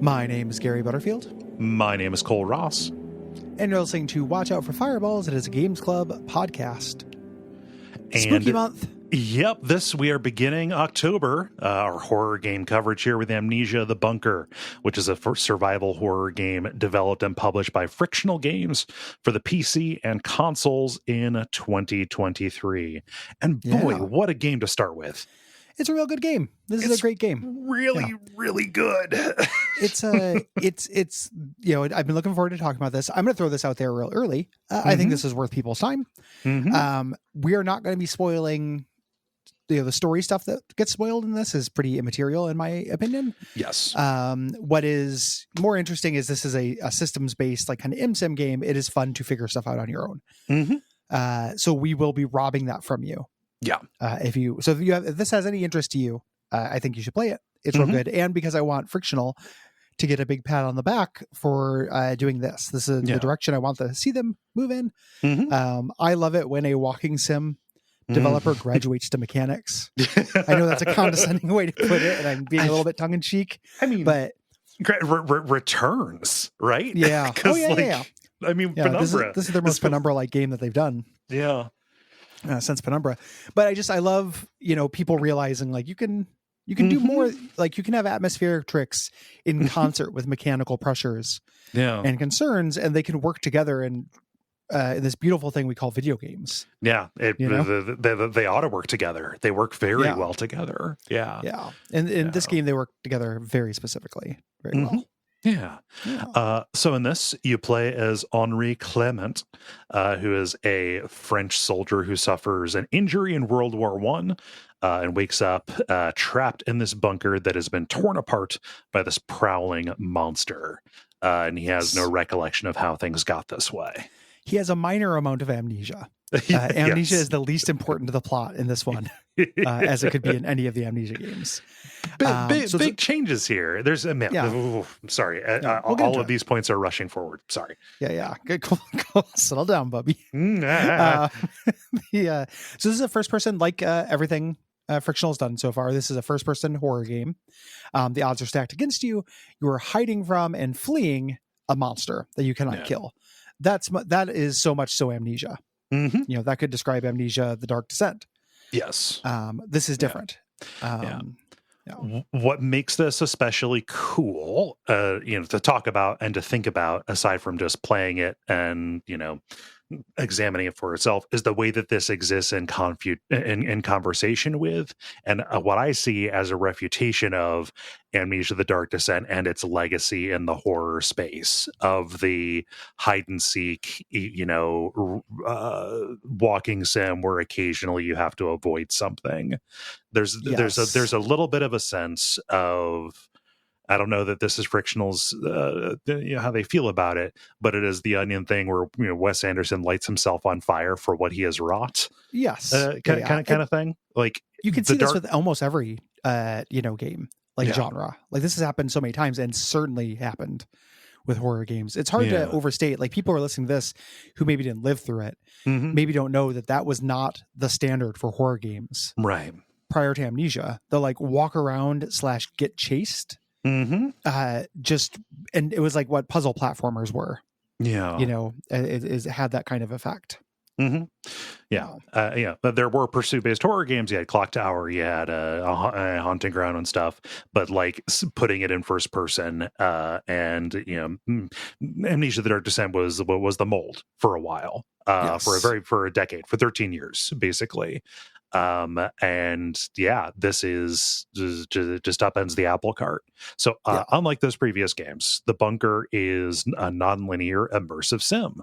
My name is Gary Butterfield. My name is Cole Ross. And you're listening to Watch Out for Fireballs. It is a Games Club podcast. And Spooky month. Yep, we are beginning October, our horror game coverage here with Amnesia: The Bunker, which is a survival horror game developed and published by Frictional Games for the PC and consoles in 2023. And boy, what a game to start with. It's a real good game. This is a great game. Really good. It's you know, I've been looking forward to talking about this. I'm going to throw this out there real early. I think this is worth people's time. We are not going to be spoiling, you know, the story stuff that gets spoiled in this is pretty immaterial in my opinion. Yes. What is more interesting is this is a systems based, like, kind of ImSim game. It is fun to figure stuff out on your own. So we will be robbing that from you. Yeah. If this has any interest to you, I think you should play it. It's real good. And because I want Frictional to get a big pat on the back for doing this. This is the direction I want to see them move in. I love it when a walking sim developer graduates to mechanics. I know that's a condescending way to put it, and I'm being a little bit tongue in cheek. I mean, but returns, right? Yeah. Yeah. I mean, Penumbra. This is their most Penumbra-like game that they've done. Yeah. Since Penumbra. But I love, you know, people realizing, like, you can do more, like, you can have atmospheric tricks in concert with mechanical pressures and concerns, and they can work together in this beautiful thing we call video games. Yeah. They ought to work together. They work very well together. Yeah. Yeah. And in this game, they work together very specifically, very well. Yeah. So in this, you play as Henri Clement, who is a French soldier who suffers an injury in World War I and wakes up trapped in this bunker that has been torn apart by this prowling monster. And he has no recollection of how things got this way. He has a minor amount of amnesia. Amnesia is the least important to the plot in this one, as it could be in any of the Amnesia games. Big changes here. There's a minute. I'm sorry. All of these points are rushing forward. Sorry. Yeah. Good. Cool. Settle down, Bubby. So this is a first person, like everything Frictional's done so far. This is a first person horror game. The odds are stacked against you. You are hiding from and fleeing a monster that you cannot kill. That is so much so Amnesia. You know, that could describe Amnesia: The Dark Descent. Yes. This is different. What makes this especially cool, you know, to talk about and to think about, aside from just playing it and, you know, examining it for itself, is the way that this exists in conversation with, and what I see as a refutation of Amnesia: The Dark Descent and its legacy in the horror space of the hide and seek, you know, walking sim where occasionally you have to avoid something. There's a little bit of a sense of, I don't know that this is Frictional's, you know, how they feel about it, but it is the Onion thing where, you know, Wes Anderson lights himself on fire for what he has wrought. Yes, kind of thing. Like, you can see this with almost every you know, game, like genre. Like, this has happened so many times, and certainly happened with horror games. It's hard to overstate. Like, people are listening to this who maybe didn't live through it, maybe don't know that was not the standard for horror games. Right. Prior to Amnesia, they'll, like, walk around / get chased. And it was like what puzzle platformers were. You know, it had that kind of effect. Mm-hmm. Yeah. But there were pursuit-based horror games. You had Clock Tower, you had a Haunting Ground and stuff, but like putting it in first person, and Amnesia: The Dark Descent was the mold for a while, for a decade, for 13 years, basically. And yeah, this is just upends the apple cart. So unlike those previous games, the Bunker is a non-linear immersive sim.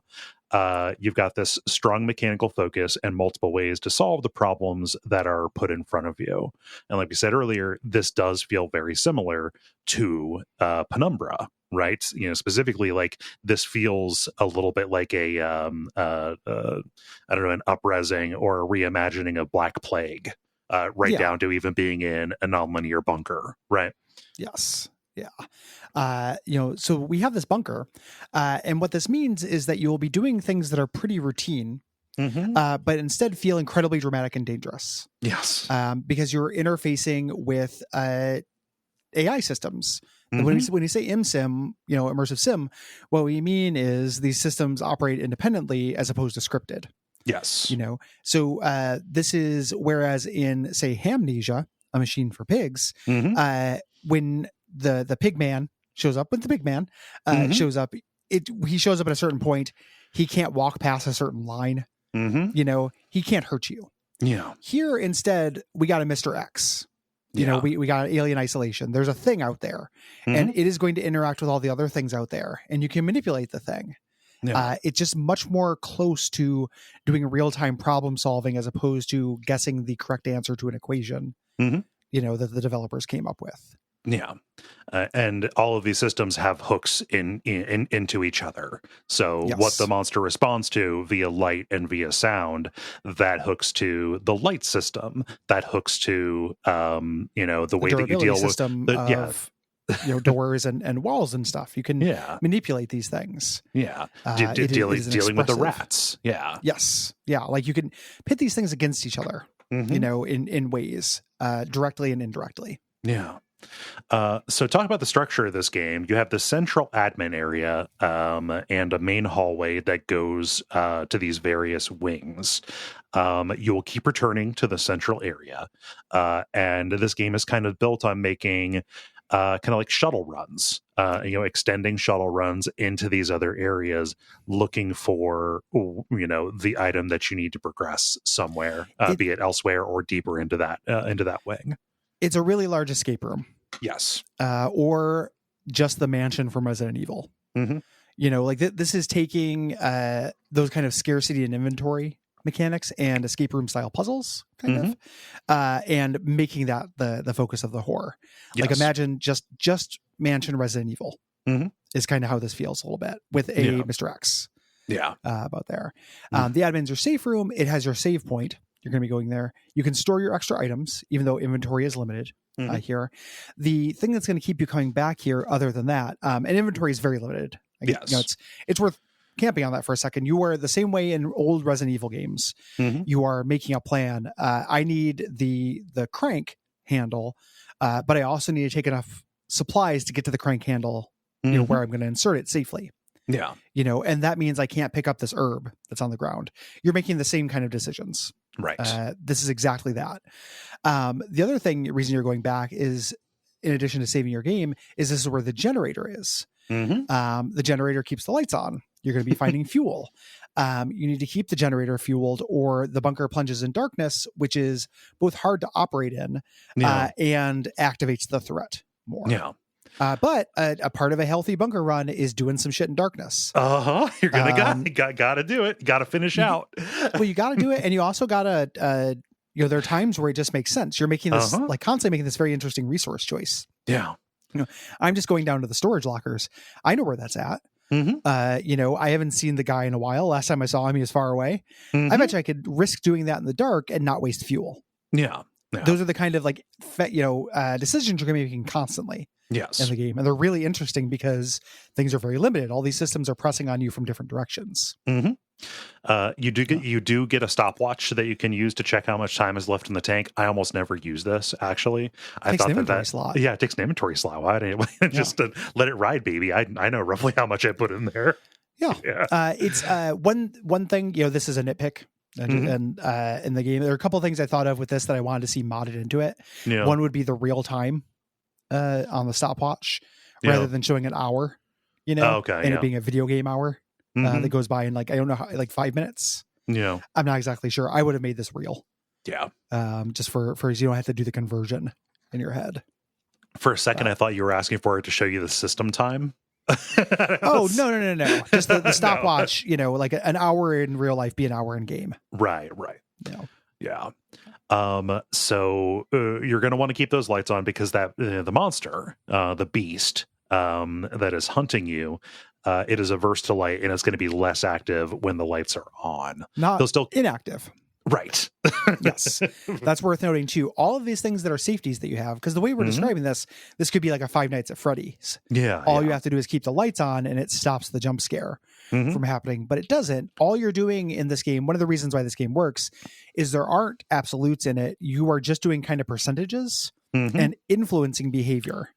You've got this strong mechanical focus and multiple ways to solve the problems that are put in front of you. And like we said earlier, this does feel very similar to Penumbra, right? Specifically, like this feels a little bit like a I don't know, an upresing or a reimagining of Black Plague, down to even being in a nonlinear bunker, right? Yes. Yeah. So we have this bunker, and what this means is that you will be doing things that are pretty routine, but instead feel incredibly dramatic and dangerous. Yes. Because you're interfacing with AI systems. When you say ImSim, immersive sim, what we mean is these systems operate independently as opposed to scripted. Yes. So this is, whereas in, say, Hamnesia, A Machine for Pigs, when the pig man shows up, when the pig man shows up, he shows up at a certain point, he can't walk past a certain line. He can't hurt you. Yeah. Here instead, we got a Mr. X. We got alien isolation. There's a thing out there, and it is going to interact with all the other things out there, and you can manipulate the thing. Yeah. It's just much more close to doing real-time problem solving as opposed to guessing the correct answer to an equation, that the developers came up with. Yeah. And all of these systems have hooks into each other. So what the monster responds to via light and via sound, that hooks to the light system, that hooks to the way that you deal with the doors and walls and stuff. You can manipulate these things. Yeah. Dealing with the rats. Yeah. Yes. Yeah. Like you can pit these things against each other, in ways, directly and indirectly. Yeah. So talk about the structure of this game. You have the central admin area and a main hallway that goes to these various wings. You will keep returning to the central area. And this game is kind of built on making kind of like shuttle runs, extending shuttle runs into these other areas, looking for, the item that you need to progress somewhere, be it elsewhere or deeper into that wing. It's a really large escape room. Yes. Or just the mansion from Resident Evil. This is taking those kind of scarcity and inventory mechanics and escape room style puzzles, kind of, and making that the focus of the horror. Yes. Like imagine just mansion Resident Evil is kind of how this feels a little bit with a Mr. X. Yeah. About there. The admin's your safe room. It has your save point. You're going to be going there. You can store your extra items, even though inventory is limited here. The thing that's going to keep you coming back here, other than that, and inventory is very limited. It's worth camping on that for a second. You are the same way in old Resident Evil games. You are making a plan. I need the crank handle, but I also need to take enough supplies to get to the crank handle, where I'm going to insert it safely. Yeah. And that means I can't pick up this herb that's on the ground. You're making the same kind of decisions. Right. This is exactly that. The other reason you're going back is, in addition to saving your game, is this is where the generator is. The generator keeps the lights on. You're going to be finding fuel. You need to keep the generator fueled, or the bunker plunges in darkness, which is both hard to operate in and activates the threat more. Yeah. But a part of a healthy bunker run is doing some shit in darkness. You're gonna gotta do it. Gotta finish out. Well, you gotta do it, and you also gotta. There are times where it just makes sense. You're making this constantly making this very interesting resource choice. Yeah. I'm just going down to the storage lockers. I know where that's at. I haven't seen the guy in a while. Last time I saw him, he was far away. I bet you I could risk doing that in the dark and not waste fuel. Yeah. Those are the kind of decisions you're gonna be making constantly. Yes. In the game. And they're really interesting because things are very limited. All these systems are pressing on you from different directions. You do get a stopwatch that you can use to check how much time is left in the tank. I almost never use this, actually. I thought that slot. Yeah, it takes an inventory slot. Why didn't just let it ride, baby? I know roughly how much I put in there. Yeah. Yeah. It's one thing, this is a nitpick. And in the game, there are a couple of things I thought of with this that I wanted to see modded into it. Yeah. One would be the real time on the stopwatch rather than showing an hour, and it being a video game hour that goes by in I don't know how, 5 minutes. Yeah. I'm not exactly sure. I would have made this real. Yeah. Just for you don't have to do the conversion in your head. For a second, I thought you were asking for it to show you the system time. Oh, no. Just the stopwatch, an hour in real life be an hour in game. Right. Yeah. So you're going to want to keep those lights on because that the monster, the beast that is hunting you, it is averse to light and it's going to be less active when the lights are on. They'll still inactive. Right. Yes. That's worth noting too. All of these things that are safeties that you have, because the way we're describing this could be like a Five Nights at Freddy's. Yeah. All you have to do is keep the lights on and it stops the jump scare from happening, but it doesn't. All you're doing in this game, one of the reasons why this game works is there aren't absolutes in it. You are just doing kind of percentages and influencing behavior.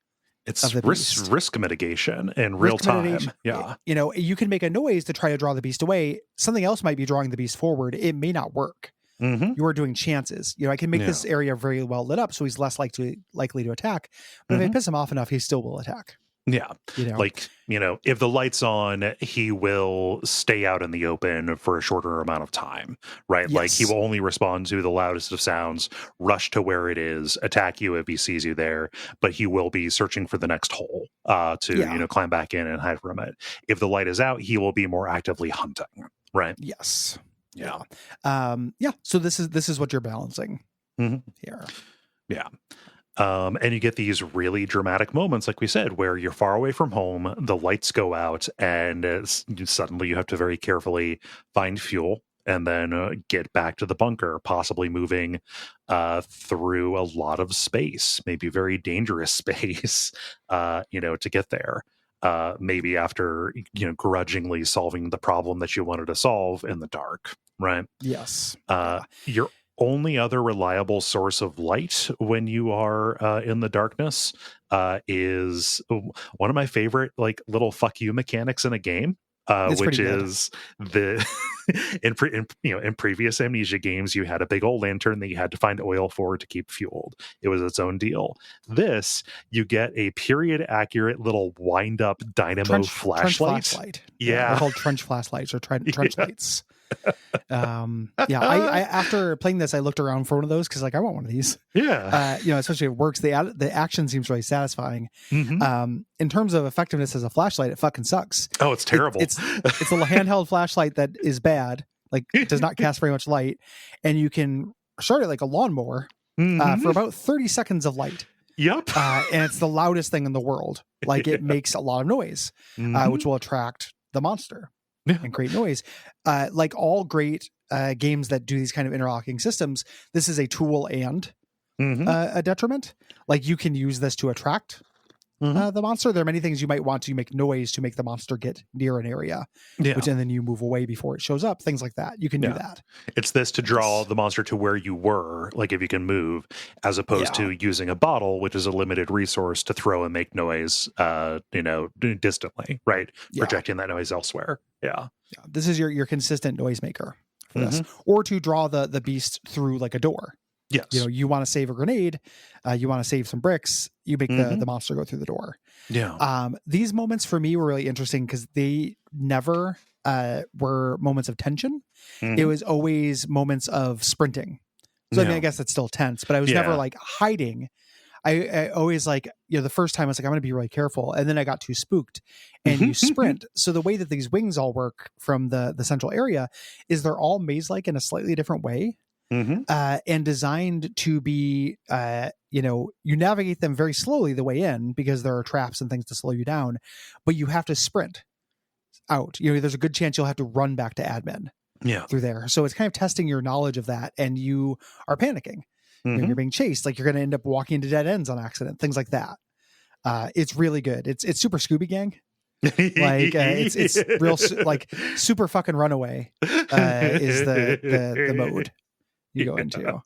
It's risk mitigation in real time. Yeah. You can make a noise to try to draw the beast away. Something else might be drawing the beast forward. It may not work. You are doing chances. I can make this area very well lit up so he's less likely to attack. But if I piss him off enough, he still will attack. Yeah. If the light's on, he will stay out in the open for a shorter amount of time, right? Yes. Like he will only respond to the loudest of sounds, rush to where it is, attack you if he sees you there, but he will be searching for the next hole to climb back in and hide from it. If the light is out, he will be more actively hunting, right? Yes. Yeah. So this is what you're balancing here. Yeah. And you get these really dramatic moments, like we said, where you're far away from home, the lights go out, and suddenly you have to very carefully find fuel and then get back to the bunker, possibly moving through a lot of space, maybe very dangerous space, to get there. Maybe after, grudgingly solving the problem that you wanted to solve in the dark, right? Yes. Your only other reliable source of light when you are in the darkness is one of my favorite little fuck you mechanics in a game, which is the in previous Amnesia games you had a big old lantern that you had to find oil for to keep fueled. It was its own deal. This, you get a period accurate little wind up dynamo flashlight. Yeah, they're called trench flashlights or trench lights. I after playing this, I looked around for one of those because I want one of these. Especially if it works. The action seems really satisfying. In terms of effectiveness as a flashlight, it fucking sucks. Oh, it's terrible. It's a handheld flashlight that is bad. It does not cast very much light, and you can start it like a lawnmower for about 30 seconds of light. Yep. And it's the loudest thing in the world. It makes a lot of noise, which will attract the monster. And create noise. Like all great games that do these kind of interlocking systems, this is a tool and a detriment. You can use this to attract the monster. There are many things you might want to make noise to make the monster get near an area, and then you move away before it shows up. Things like that. You can do that. It's this to draw the monster to where you were, if you can move, as opposed to using a bottle, which is a limited resource to throw and make noise, distantly, right? Projecting that noise elsewhere. Yeah. This is your consistent noisemaker for this, or to draw the beast through a door. Yes. You want to save a grenade, you want to save some bricks, you make the monster go through the door. Yeah. These moments for me were really interesting because they never were moments of tension. It was always moments of sprinting. So I guess it's still tense, but I was never hiding. I always the first time I was I'm going to be really careful. And then I got too spooked and you sprint. So the way that these wings all work from the central area is they're all maze-like in a slightly different way. And designed to be, you navigate them very slowly the way in because there are traps and things to slow you down, but you have to sprint out. There's a good chance you'll have to run back to admin through there. So it's kind of testing your knowledge of that, and you are panicking. You're being chased, you're going to end up walking into dead ends on accident, things like that. It's really good. It's super Scooby Gang. It's real super fucking runaway is the mode you go into.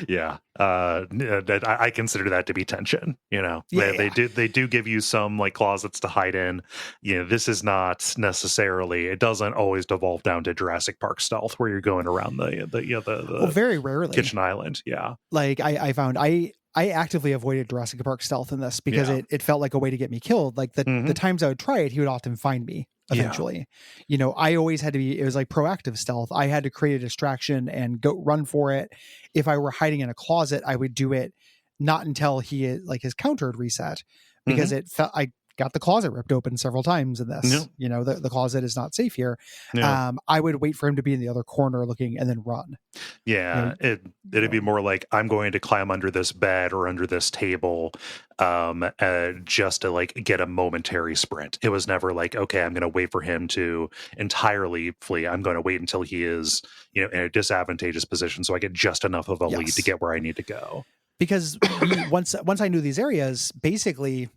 Yeah. I consider that to be tension. They do give you some like closets to hide in. This is not necessarily, it doesn't always devolve down to Jurassic Park stealth where you're going around the very rarely kitchen island. Yeah. Like I found I actively avoided Jurassic Park stealth in this because it felt like a way to get me killed. Like the times I would try it, he would often find me eventually. I always had to be, it was like proactive stealth. I had to create a distraction and go run for it. If I were hiding in a closet, I would do it not until his counter had reset, because it felt, I got the closet ripped open several times in this. The closet is not safe here. I would wait for him to be in the other corner looking and then run. It'd be more like, I'm going to climb under this bed or under this table just to like get a momentary sprint. It was never like, okay, I'm going to wait for him to entirely flee. I'm going to wait until he is in a disadvantageous position so I get just enough of a lead to get where I need to go. Because once I knew these areas, basically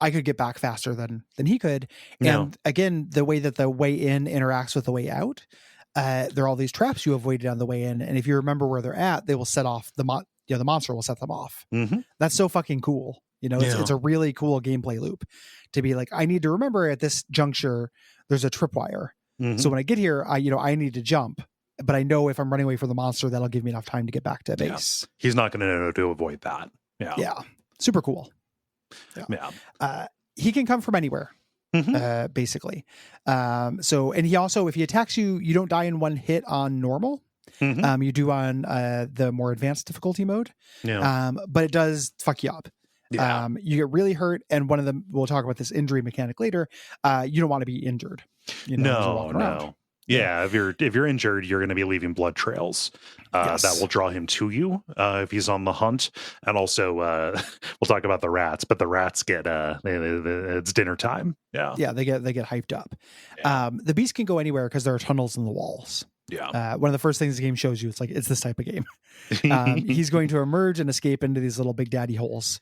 I could get back faster than he could. And again, the way that the way in interacts with the way out, there are all these traps you avoided on the way in. And if you remember where they're at, they will set off the monster will set them off. That's so fucking cool. It's a really cool gameplay loop to be like, I need to remember at this juncture, there's a tripwire. So when I get here, I need to jump, but I know if I'm running away from the monster, that'll give me enough time to get back to base. He's not going to know to avoid that. Yeah. Super cool. He can come from anywhere, basically. And he also, if he attacks you, you don't die in one hit on normal. You do on the more advanced difficulty mode. But it does fuck you up. You get really hurt, and we'll talk about this injury mechanic later. You don't want to be injured. No. Yeah, if you're injured, you're going to be leaving blood trails that will draw him to you if he's on the hunt. And also, we'll talk about the rats, but the rats get it's dinner time. Yeah, they get hyped up. The beast can go anywhere because there are tunnels in the walls. One of the first things the game shows you, it's this type of game. He's going to emerge and escape into these little big daddy holes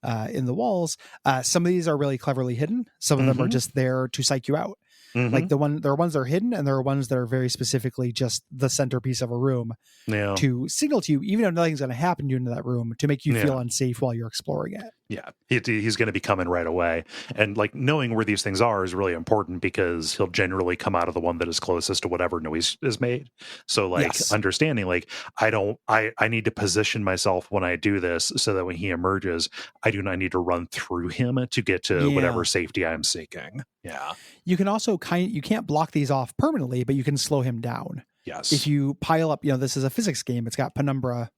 in the walls. Some of these are really cleverly hidden. Some of them are just there to psych you out. Like there are ones that are hidden, and there are ones that are very specifically just the centerpiece of a room to signal to you, even if nothing's going to happen to you in that room, to make you feel unsafe while you're exploring it. He's going to be coming right away. And like knowing where these things are is really important because he'll generally come out of the one that is closest to whatever noise is made. So understanding like, I need to position myself when I do this so that when he emerges, I do not need to run through him to get to whatever safety I'm seeking. You can also you can't block these off permanently, but you can slow him down. If you pile up, this is a physics game. It's got penumbra,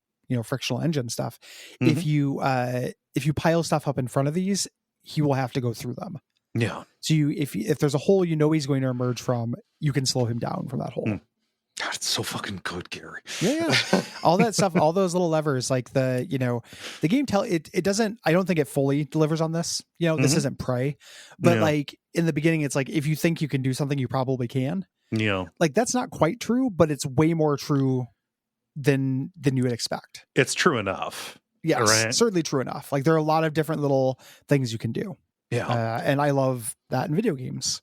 frictional engine stuff. If you pile stuff up in front of these, he will have to go through them. So if there's a hole he's going to emerge from, you can slow him down from that hole. God, it's so fucking good, Gary. All that stuff, all those little levers, like the game it doesn't, I don't think it fully delivers on this. This isn't Prey, but like in the beginning, it's like, if you think you can do something, you probably can. Like that's not quite true, but it's way more true than you would expect. It's true enough. Yes, right? Certainly true enough. Like there are a lot of different little things you can do. And I love that in video games.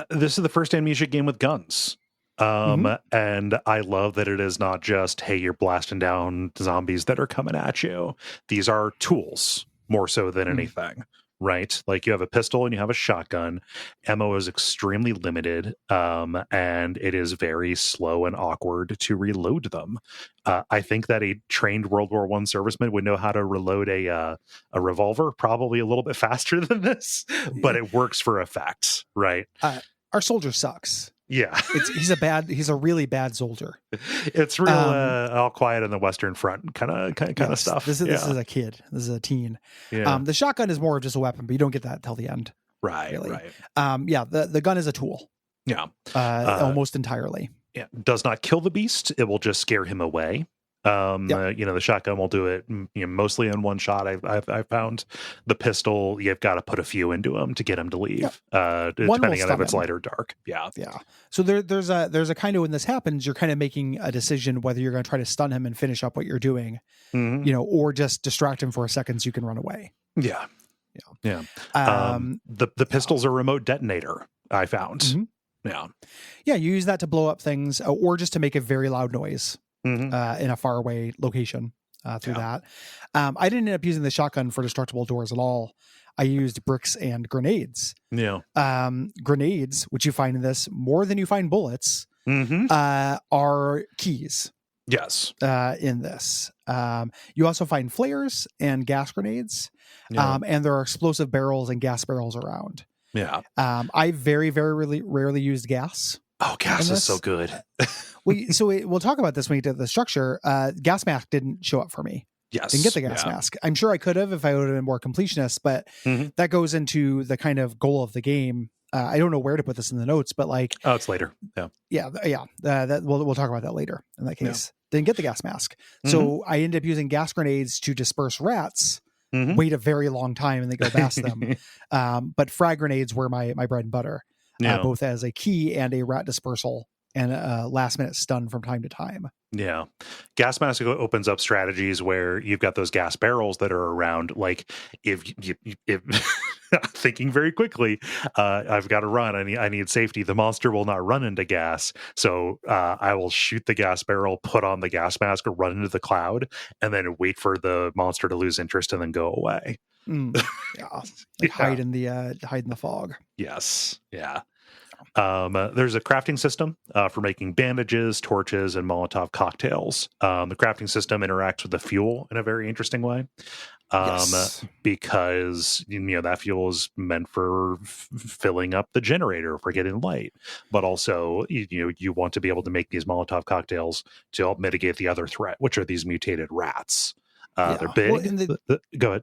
This is the first Amnesia game with guns. And I love that it is not just, hey, you're blasting down zombies that are coming at you. These are tools more so than anything, right? Like you have a pistol and you have a shotgun. Ammo is extremely limited, and it is very slow and awkward to reload them. I think that a trained World War I serviceman would know how to reload a revolver probably a little bit faster than this, but it works for effect, right? Our soldier sucks. He's a really bad soldier. It's real all quiet on the Western Front kind of stuff. This is a kid. This is a teen. The shotgun is more of just a weapon, but you don't get that until the end. Right. Really. The gun is a tool. Almost entirely. Does not kill the beast. It will just scare him away. The shotgun will do it mostly in one shot. I've found the pistol, you've got to put a few into him to get him to leave, depending on if it's light or dark. So there's a kind of, when this happens, you're kind of making a decision whether you're going to try to stun him and finish up what you're doing, or just distract him for a second so you can run away. The pistol's a remote detonator, I found. You You use that to blow up things, or just to make a very loud noise. Mm-hmm. in a faraway location through that. I didn't end up using the shotgun for destructible doors at all. I used bricks and grenades. Yeah. Grenades, which you find in this more than you find bullets, are keys. Yes. In this. You also find flares and gas grenades. And there are explosive barrels and gas barrels around. Yeah. I very, very rarely used gas. Oh, gas is so good. We'll talk about this when we get to the structure. Gas mask didn't show up for me. Yes. Didn't get the gas mask. I'm sure I could have if I would have been more completionist, but that goes into the kind of goal of the game. I don't know where to put this in the notes, but like, oh, it's later. Yeah. That we'll talk about that later in that case. Didn't get the gas mask. So I ended up using gas grenades to disperse rats, wait a very long time and then go past them. But frag grenades were my bread and butter, both as a key and a rat dispersal and a last minute stun from time to time. Yeah. Gas mask opens up strategies where you've got those gas barrels that are around. Like if thinking very quickly, I've got to run. I need safety. The monster will not run into gas. So I will shoot the gas barrel, put on the gas mask, or run into the cloud, and then wait for the monster to lose interest and then go away. Hide in the fog. Yes. Yeah. There's a crafting system for making bandages, torches, and Molotov cocktails. The crafting system interacts with the fuel in a very interesting way. Because that fuel is meant for filling up the generator for getting light, but also you want to be able to make these Molotov cocktails to help mitigate the other threat, which are these mutated rats. They're big. Go ahead.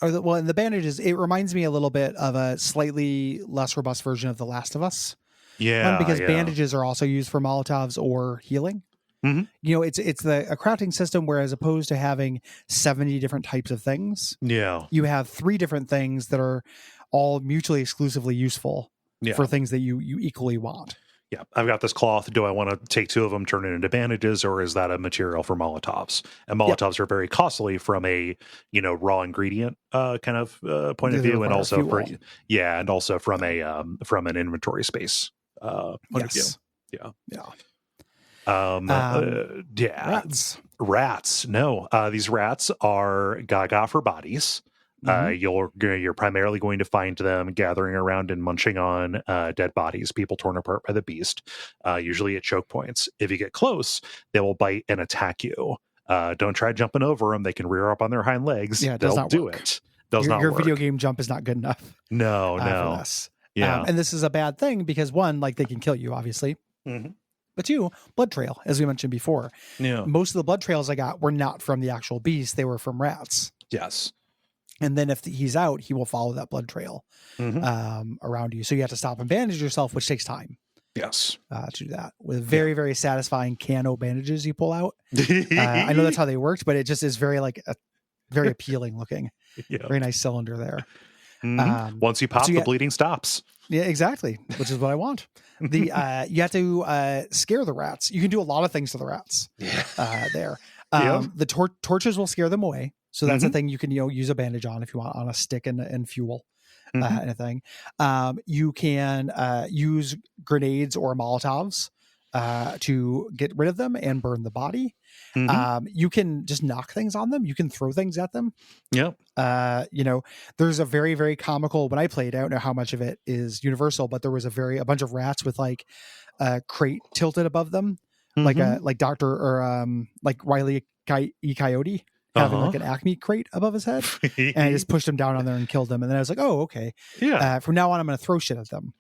In the bandages, it reminds me a little bit of a slightly less robust version of The Last of Us. Yeah, because bandages are also used for Molotovs or healing. It's a crafting system where, as opposed to having 70 different types of things, you have 3 different things that are all mutually exclusively useful for things that you equally want. Yeah, I've got this cloth. Do I want to take 2 of them, turn it into bandages, or is that a material for Molotovs? And Molotovs are very costly from a raw ingredient kind of point of view, and also from an inventory space point of view. Rats. No, these rats are gaga for bodies. You're primarily going to find them gathering around and munching on dead bodies, people torn apart by the beast, usually at choke points. If you get close, they will bite and attack you. Don't try jumping over them. They can rear up on their hind legs. Yeah, they'll do it. Your video game jump is not good enough. No. For this. And this is a bad thing because 1, like, they can kill you, obviously. But 2, blood trail, as we mentioned before. Yeah. Most of the blood trails I got were not from the actual beast. They were from rats. Yes. And then if he's out, he will follow that blood trail around you. So you have to stop and bandage yourself, which takes time. Yes. To do that with very, very satisfying cano bandages you pull out. I know that's how they worked, but it just is very very appealing looking. Very nice cylinder there. Once you pop, the bleeding stops. Yeah, exactly. Which is what I want. You have to scare the rats. You can do a lot of things to the rats there. The torches will scare them away. So that's a thing you can use a bandage on if you want, on a stick and fuel and a thing. You can use grenades or Molotovs to get rid of them and burn the body. You can just knock things on them. You can throw things at them. There's a very, very comical, when I played, I don't know how much of it is universal, but there was a bunch of rats with like a crate tilted above them, like Dr. or like Wile E. Coyote having like an Acme crate above his head. And I just pushed him down on there and killed him. And then I was like, oh, okay. From now on, I'm going to throw shit at them.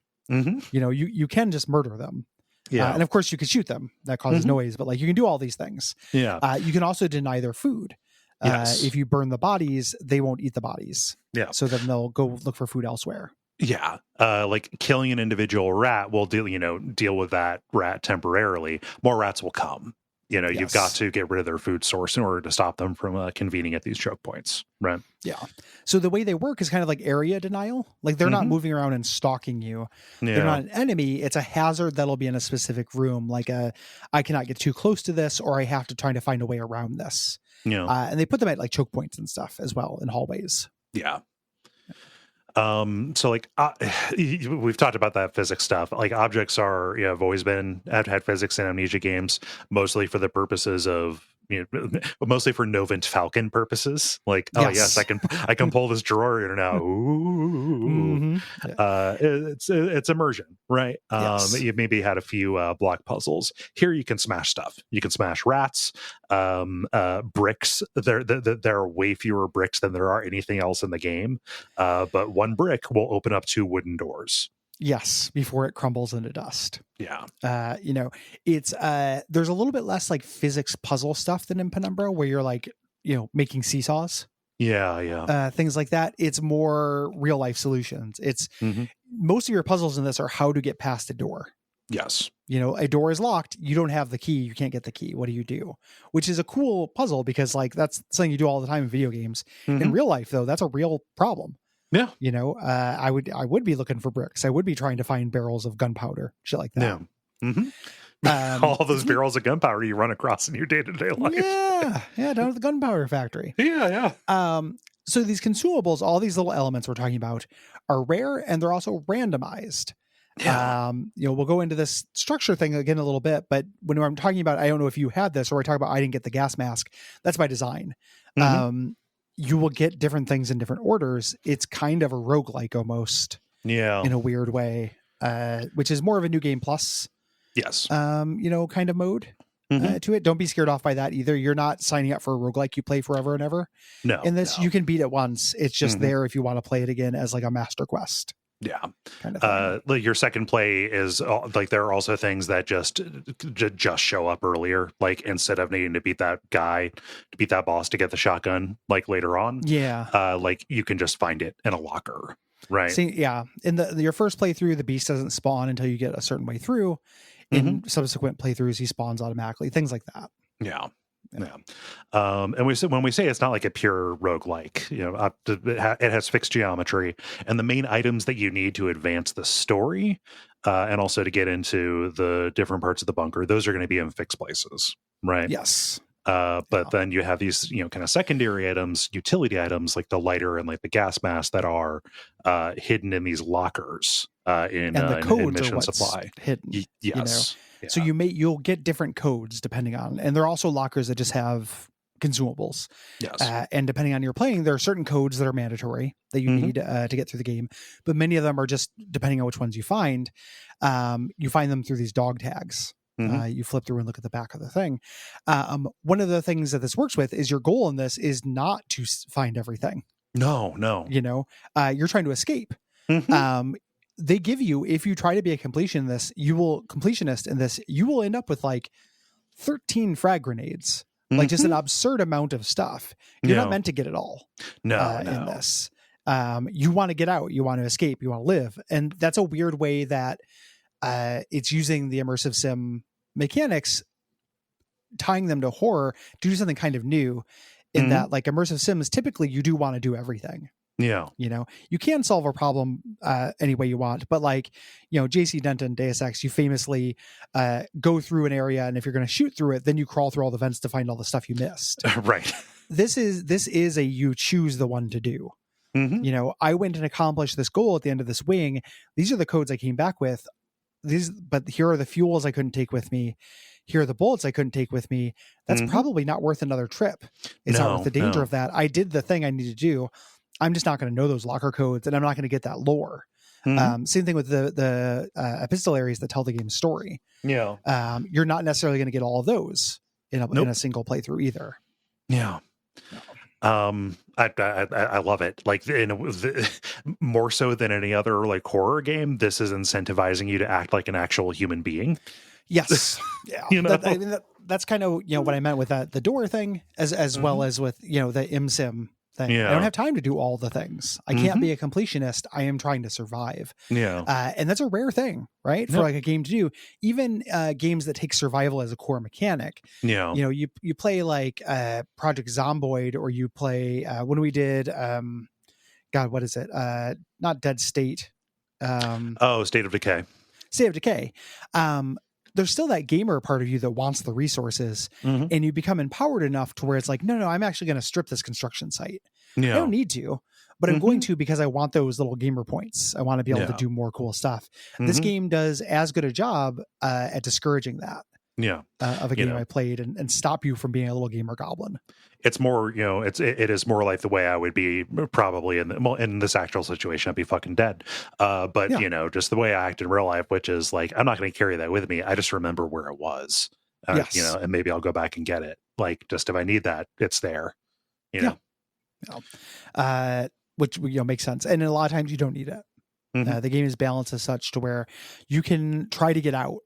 You can just murder them. And of course you can shoot them. That causes noise, but like you can do all these things. You can also deny their food. If you burn the bodies, they won't eat the bodies. So then they'll go look for food elsewhere. Like killing an individual rat will deal with that rat temporarily. More rats will come. You've got to get rid of their food source in order to stop them from convening at these choke points, right? So the way they work is kind of like area denial. Like they're not moving around and stalking you. They're not an enemy. It's a hazard that'll be in a specific room. Like I cannot get too close to this, or I have to try to find a way around this. And they put them at like choke points and stuff as well in hallways. So like we've talked about that physics stuff. Like objects are, have always been have had physics in Amnesia games, mostly for the purposes of mostly for Novant Falcon purposes. Like, oh yes, Yes. I can pull this drawer in now. Ooh. Mm-hmm. Yeah. It's immersion, right? Yes. You maybe had a few block puzzles. Here you can smash stuff. You can smash rats, bricks. There are way fewer bricks than there are anything else in the game. But one brick will open up 2 wooden doors. Yes, before it crumbles into dust. Yeah. It's there's a little bit less like physics puzzle stuff than in Penumbra, where you're like, making seesaws. Yeah. Things like that. It's more real life solutions. It's most of your puzzles in this are how to get past a door. Yes. A door is locked. You don't have the key. You can't get the key. What do you do? Which is a cool puzzle because like that's something you do all the time in video games. In real life, though, that's a real problem. Yeah. I would be looking for bricks. I would be trying to find barrels of gunpowder, shit like that. Yeah. All those barrels of gunpowder you run across in your day-to-day life. Yeah, down at the gunpowder factory. Yeah. So these consumables, all these little elements we're talking about, are rare and they're also randomized. Yeah. We'll go into this structure thing again a little bit, but when I'm talking about, I don't know if you had this or I talk about I didn't get the gas mask. That's by design. You will get different things in different orders. It's kind of a roguelike almost. Yeah. In a weird way, which is more of a New Game Plus. Yes. Kind of mode to it. Don't be scared off by that either. You're not signing up for a roguelike you play forever and ever. No. In this, you can beat it once. It's just there if you want to play it again as like a master quest. Yeah. Kind of thing. Like your second play is like there are also things that just show up earlier. Like instead of needing to beat that guy, to beat that boss to get the shotgun, like later on. Yeah. Like you can just find it in a locker. Right. See, yeah. In your first playthrough, the beast doesn't spawn until you get a certain way through. In subsequent playthroughs, he spawns automatically. Things like that. Yeah. And when we say it's not like a pure roguelike, it has fixed geometry, and the main items that you need to advance the story, and also to get into the different parts of the bunker, those are going to be in fixed places, right? Yes. But then you have these, kind of secondary items, utility items like the lighter and like the gas mask that are hidden in these lockers in the codes in mission are what's supply. hidden. Yes. Yeah. So you'll get different codes depending on, and there are also lockers that just have consumables. Yes. And depending on your playing, there are certain codes that are mandatory that you need to get through the game, but many of them are just depending on which ones you find them through these dog tags. You flip through and look at the back of the thing. One of the things that this works with is your goal in this is not to find everything. No. You're trying to escape. They give you, if you try to be a completionist in this, you will end up with like 13 frag grenades, like just an absurd amount of stuff. You're not meant to get it all. No. In this, you want to get out, you want to escape, you want to live, and that's a weird way that it's using the immersive sim mechanics, tying them to horror to do something kind of new. In that, like immersive sims, typically you do want to do everything. Yeah. You can solve a problem any way you want, but like, JC Denton, Deus Ex, you famously go through an area, and if you're going to shoot through it, then you crawl through all the vents to find all the stuff you missed. Right. This is a you choose the one to do. I went and accomplished this goal at the end of this wing. These are the codes I came back with. But here are the fuels I couldn't take with me. Here are the bullets I couldn't take with me. That's probably not worth another trip. It's not worth the danger of that. I did the thing I need to do. I'm just not going to know those locker codes, and I'm not going to get that lore. Same thing with the epistolaries that tell the game's story. Yeah. You're not necessarily going to get all of those in a single playthrough either. Yeah. I love it. Like more so than any other like horror game, this is incentivizing you to act like an actual human being. Yes. Yeah. That's kind of what I meant with the door thing, as well as with the ImSim thing. I don't have time to do all the things. I can't be a completionist. I am trying to survive. Yeah. And that's a rare thing, right? For like a game to do. Even games that take survival as a core mechanic. Yeah. You play like Project Zomboid, or you play when we did God, what is it? Not Dead State. State of Decay. State of Decay. there's still that gamer part of you that wants the resources, and you become empowered enough to where it's like, no, I'm actually going to strip this construction site. I don't need to, but I'm going to because I want those little gamer points. I want to be able to do more cool stuff. This game does as good a job at discouraging that. Of a game I played and stop you from being a little gamer goblin. It's more, it is more like the way I would be probably in this actual situation. I'd be fucking dead. But just the way I act in real life, which is like, I'm not going to carry that with me. I just remember where it was, and maybe I'll go back and get it. Like, just if I need that, it's there, which makes sense. And a lot of times you don't need it. The game is balanced as such to where you can try to get out.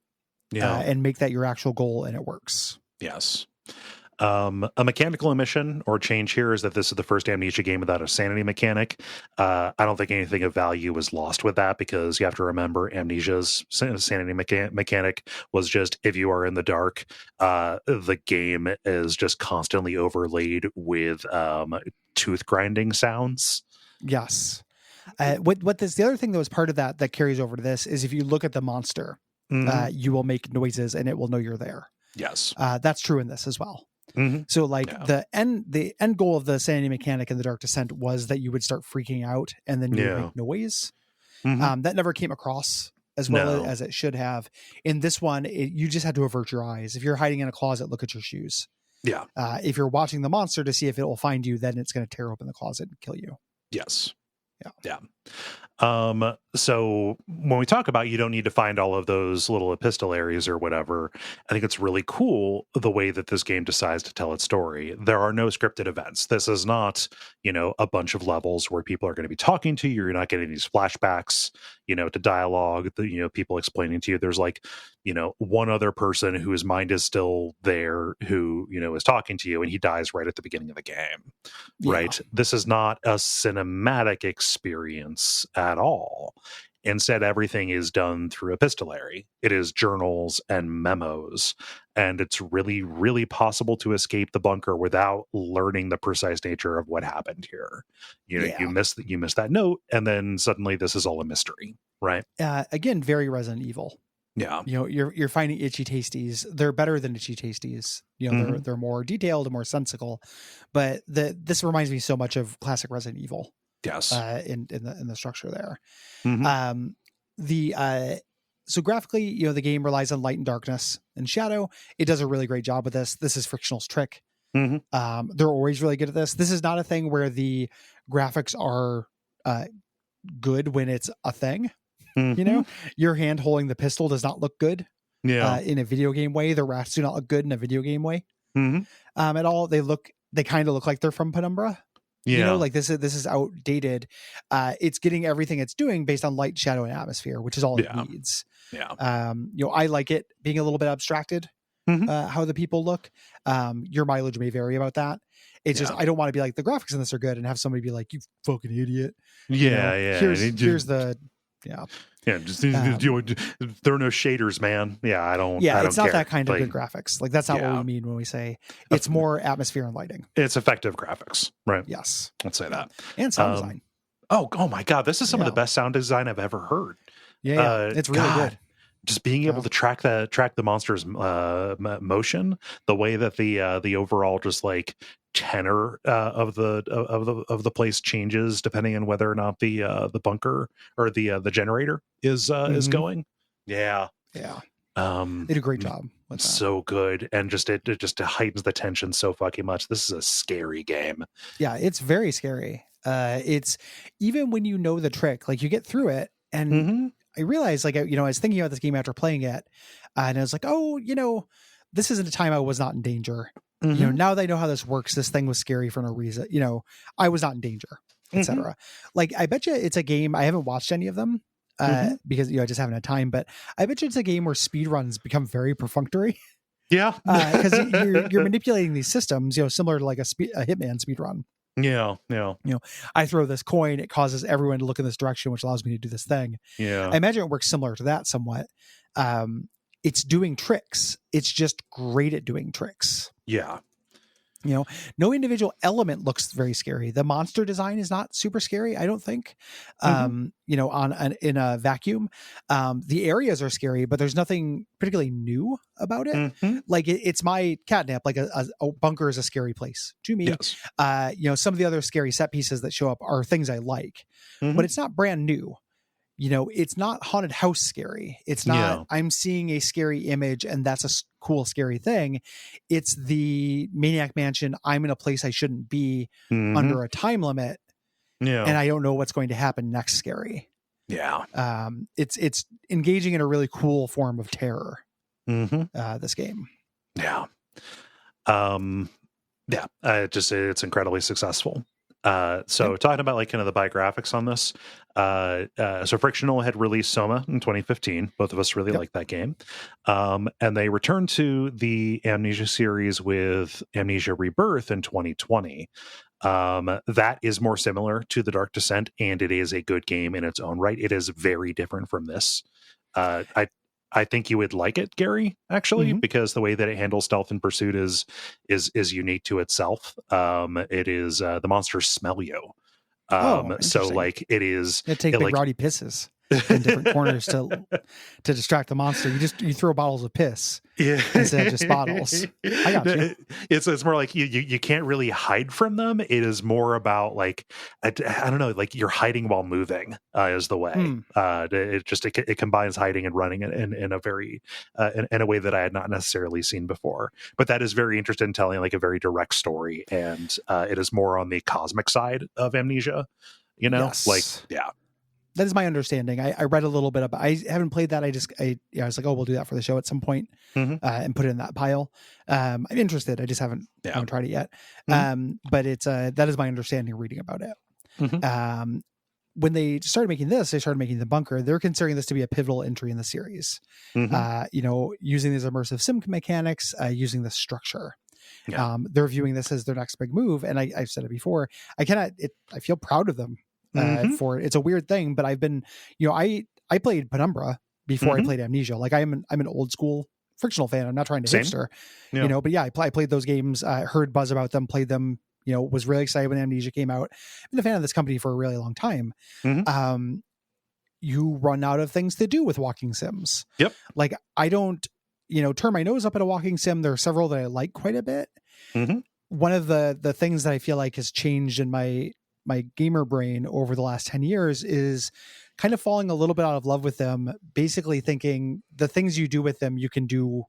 And make that your actual goal, and it works. Yes. A mechanical omission or change here is that this is the first Amnesia game without a sanity mechanic. I don't think anything of value was lost with that, because you have to remember Amnesia's sanity mechanic was just, if you are in the dark, the game is just constantly overlaid with tooth grinding sounds. Yes. The other thing that was part of that carries over to this is if you look at the monster, you will make noises and it will know you're there. Yes. That's true in this as well. So the end goal of the sanity mechanic in the Dark Descent was that you would start freaking out and then you would make noise. That never came across as well as it should have. In this one, you just had to avert your eyes. If you're hiding in a closet, look at your shoes. Yeah. If you're watching the monster to see if it will find you, then it's going to tear open the closet and kill you. Yes. Yeah. So when we talk about you don't need to find all of those little epistollaries or whatever, I think it's really cool the way that this game decides to tell its story. There are no scripted events. This is not, a bunch of levels where people are going to be talking to you. You're not getting these flashbacks, to dialogue, people explaining to you. There's like, one other person whose mind is still there who, is talking to you, and he dies right at the beginning of the game. Right. This is not a cinematic experience at all. Instead, everything is done through epistolary. It is journals and memos, and it's really, really possible to escape the bunker without learning the precise nature of what happened here. You miss that note, and then suddenly this is all a mystery, right? Again, very Resident Evil. Yeah. You're finding itchy tasties. They're better than itchy tasties. They're more detailed and more sensical. But this reminds me so much of classic Resident Evil. Yes. In the structure there. So graphically, the game relies on light and darkness and shadow. It does a really great job with this. This is Frictional's trick. They're always really good at this. This is not a thing where the graphics are good when it's a thing. Your hand holding the pistol does not look good in a video game way. The rats do not look good in a video game way at all. They kind of look like they're from Penumbra. This is outdated. It's getting everything it's doing based on light, shadow, and atmosphere, which is all it needs. I like it being a little bit abstracted, how the people look. Your mileage may vary about that. It's just, I don't want to be like, the graphics in this are good, and have somebody be like, you fucking idiot. Here's the just there are no shaders, man. I don't it's not care. that kind of good graphics. Like, that's not what we mean when we say it's more atmosphere and lighting. It's effective graphics, right? Yes, let's say that. And sound design. Oh my god, this is some of the best sound design I've ever heard. It's really good. Just being able to track the monster's motion, the way that the overall just like tenor of the place changes depending on whether or not the bunker or the generator is going. They did a great job with that. So good, and it heightens the tension so fucking much. This is a scary game. It's very scary. It's even when you know the trick, like, you get through it, and I realized, like, I was thinking about this game after playing it, and I was like, this isn't a time I was not in danger. Now that I know how this works, this thing was scary for no reason. I was not in danger, etc. Like, I bet you it's a game, I haven't watched any of them because I just haven't had time, but I bet you it's a game where speedruns become very perfunctory. Because you're manipulating these systems, similar to like a Hitman speedrun. I throw this coin, it causes everyone to look in this direction, which allows me to do this thing. I imagine it works similar to that somewhat. It's doing tricks. It's just great at doing tricks. You know, no individual element looks very scary. The monster design is not super scary, I don't think. You know, in a vacuum, the areas are scary, but there's nothing particularly new about it. Like it's my catnip. Like a bunker is a scary place to me. Yes. You know, some of the other scary set pieces that show up are things I like, but it's not brand new. You know, it's not haunted house scary. It's not, I'm seeing a scary image and that's a cool, scary thing. It's the Maniac Mansion. I'm in a place I shouldn't be under a time limit. Yeah. And I don't know what's going to happen next scary. Yeah. It's engaging in a really cool form of terror. This game. Yeah. Yeah. It's incredibly successful. Talking about like kind of the biographics on this, so Frictional had released Soma in 2015. Both of us really liked that game. And they returned to the Amnesia series with Amnesia Rebirth in 2020. That is more similar to The Dark Descent, and it is a good game in its own right. It is very different from this. I think you would like it, Gary, actually, because the way that it handles stealth and pursuit is unique to itself. It is the monsters smell you. So like it take big rowdy pisses in different corners to distract the monster. You throw bottles of piss instead of just bottles. I got you. It's more like you can't really hide from them. It is more about like I don't know, like you're hiding while moving is the way. It combines hiding and running in a very in a way that I had not necessarily seen before. But that is very interested in telling like a very direct story, and it is more on the cosmic side of Amnesia. You know, That is my understanding. I read a little bit about. I haven't played that. I was like, oh, we'll do that for the show at some point, and put it in that pile. I'm interested. I just haven't tried it yet. But it's that is my understanding reading about it. When they started making this, they started making the bunker. They're considering this to be a pivotal entry in the series. You know, using these immersive sim mechanics, using this structure. They're viewing this as their next big move, and I've said it before. I feel proud of them. For it. It's a weird thing, but I've been, you know, I played Penumbra before I played Amnesia. Like I'm an old school Frictional fan. I'm not trying to hipster, you know, but yeah, I played those games, heard buzz about them, played them, you know, was really excited when Amnesia came out. Been a fan of this company for a really long time. You run out of things to do with walking sims. Like I don't, you know, turn my nose up at a walking sim. There are several that I like quite a bit. One of the things that I feel like has changed in my gamer brain over the last 10 years is kind of falling a little bit out of love with them, basically thinking the things you do with them, you can do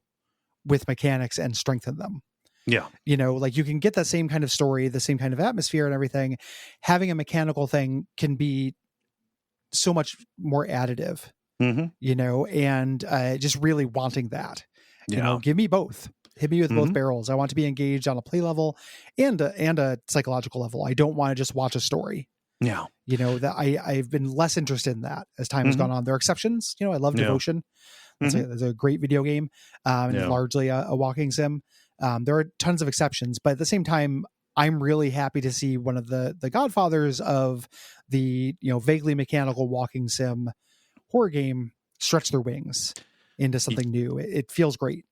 with mechanics and strengthen them. You know, like you can get that same kind of story, the same kind of atmosphere and everything. Having a mechanical thing can be so much more additive, you know, and just really wanting that, you know, give me both. Hit me with both barrels. I want to be engaged on a play level and a psychological level. I don't want to just watch a story. You know, that I've been less interested in that as time has gone on. There are exceptions. You know, I love Devotion. It's a great video game, and largely a walking sim. There are tons of exceptions, but at the same time, I'm really happy to see one of the godfathers of the, you know, vaguely mechanical walking sim horror game stretch their wings into something new. It feels great.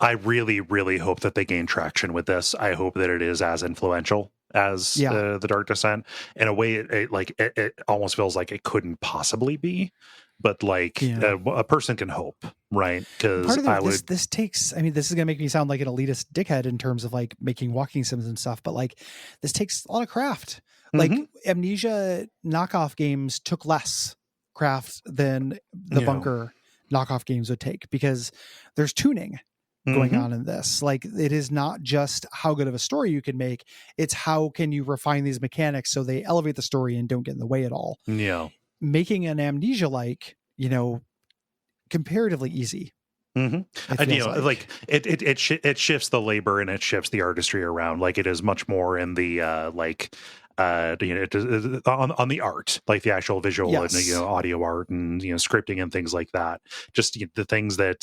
I really, really hope that they gain traction with this. I hope that it is as influential as the Dark Descent. In a way, it almost feels like it couldn't possibly be, but like a person can hope, right? Because this takes. I mean, this is gonna make me sound like an elitist dickhead in terms of like making walking sims and stuff, but like this takes a lot of craft. Like Amnesia knockoff games took less craft than the bunker knockoff games would take, because there's tuning going on in this. Like it is not just how good of a story you can make, it's how can you refine these mechanics so they elevate the story and don't get in the way at all. Making an Amnesia, like, you know, comparatively easy. And you know, like it shifts the labor and it shifts the artistry around. Like it is much more in the you know, on the art, like the actual visual and, you know, audio art and, you know, scripting and things like that. Just the things that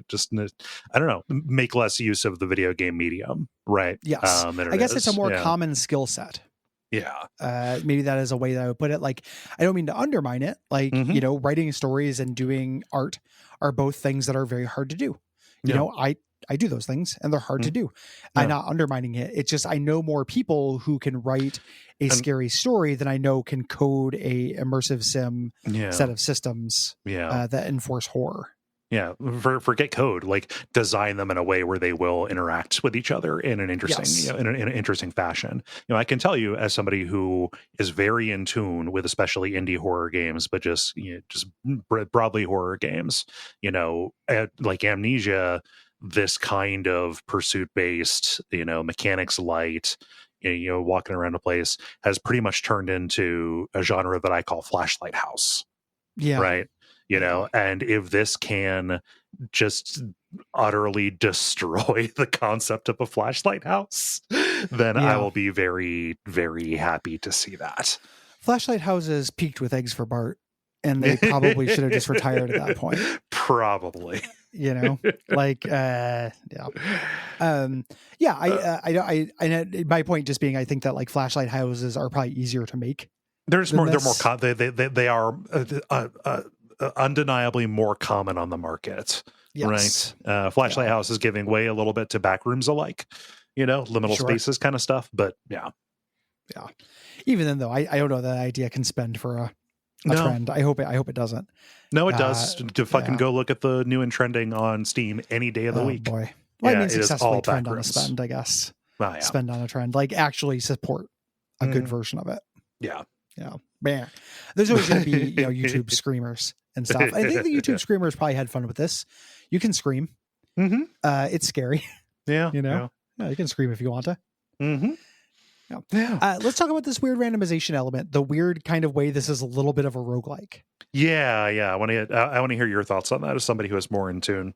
just I don't know, make less use of the video game medium, right? I guess it's a more common skill set. Maybe that is a way that I would put it. Like, I don't mean to undermine it. Like, you know, writing stories and doing art are both things that are very hard to do. You know, do those things, and they're hard to do. Yeah. I'm not undermining it. It's just I know more people who can write a scary story than I know can code a immersive sim set of systems that enforce horror. Yeah, forget code. Like, design them in a way where they will interact with each other in an interesting, in an interesting fashion. I can tell you, as somebody who is very in tune with especially indie horror games, but just broadly horror games, like Amnesia, this kind of pursuit based, mechanics light, walking around a place has pretty much turned into a genre that I call flashlight house. Yeah. Right. And if this can just utterly destroy the concept of a flashlight house, then I will be very, very happy to see that. Flashlight houses peaked with Eggs for Bart, and they probably should have just retired at that point. Probably. My point just being, I think that like flashlight houses are probably easier to make. There's more. They're more. They are undeniably more common on the market. Yes. Right. Flashlight house is giving way a little bit to backrooms alike. Liminal spaces kind of stuff. But yeah. Even then, though, I don't know that idea can spend for a trend. I hope it doesn't. No, it does. To fucking go look at the new and trending on Steam any day of the week. Boy. Well, I mean, successfully trend on a spend, I guess. Spend on a trend, like actually support a good version of it. Yeah. Man, there's always going to be YouTube screamers and stuff. I think the YouTube screamers probably had fun with this. You can scream. Mm-hmm. It's scary. Yeah. You can scream if you want to. Mm-hmm. Let's talk about this weird randomization element. The weird kind of way this is a little bit of a roguelike. Yeah. I want to hear your thoughts on that as somebody who is more in tune.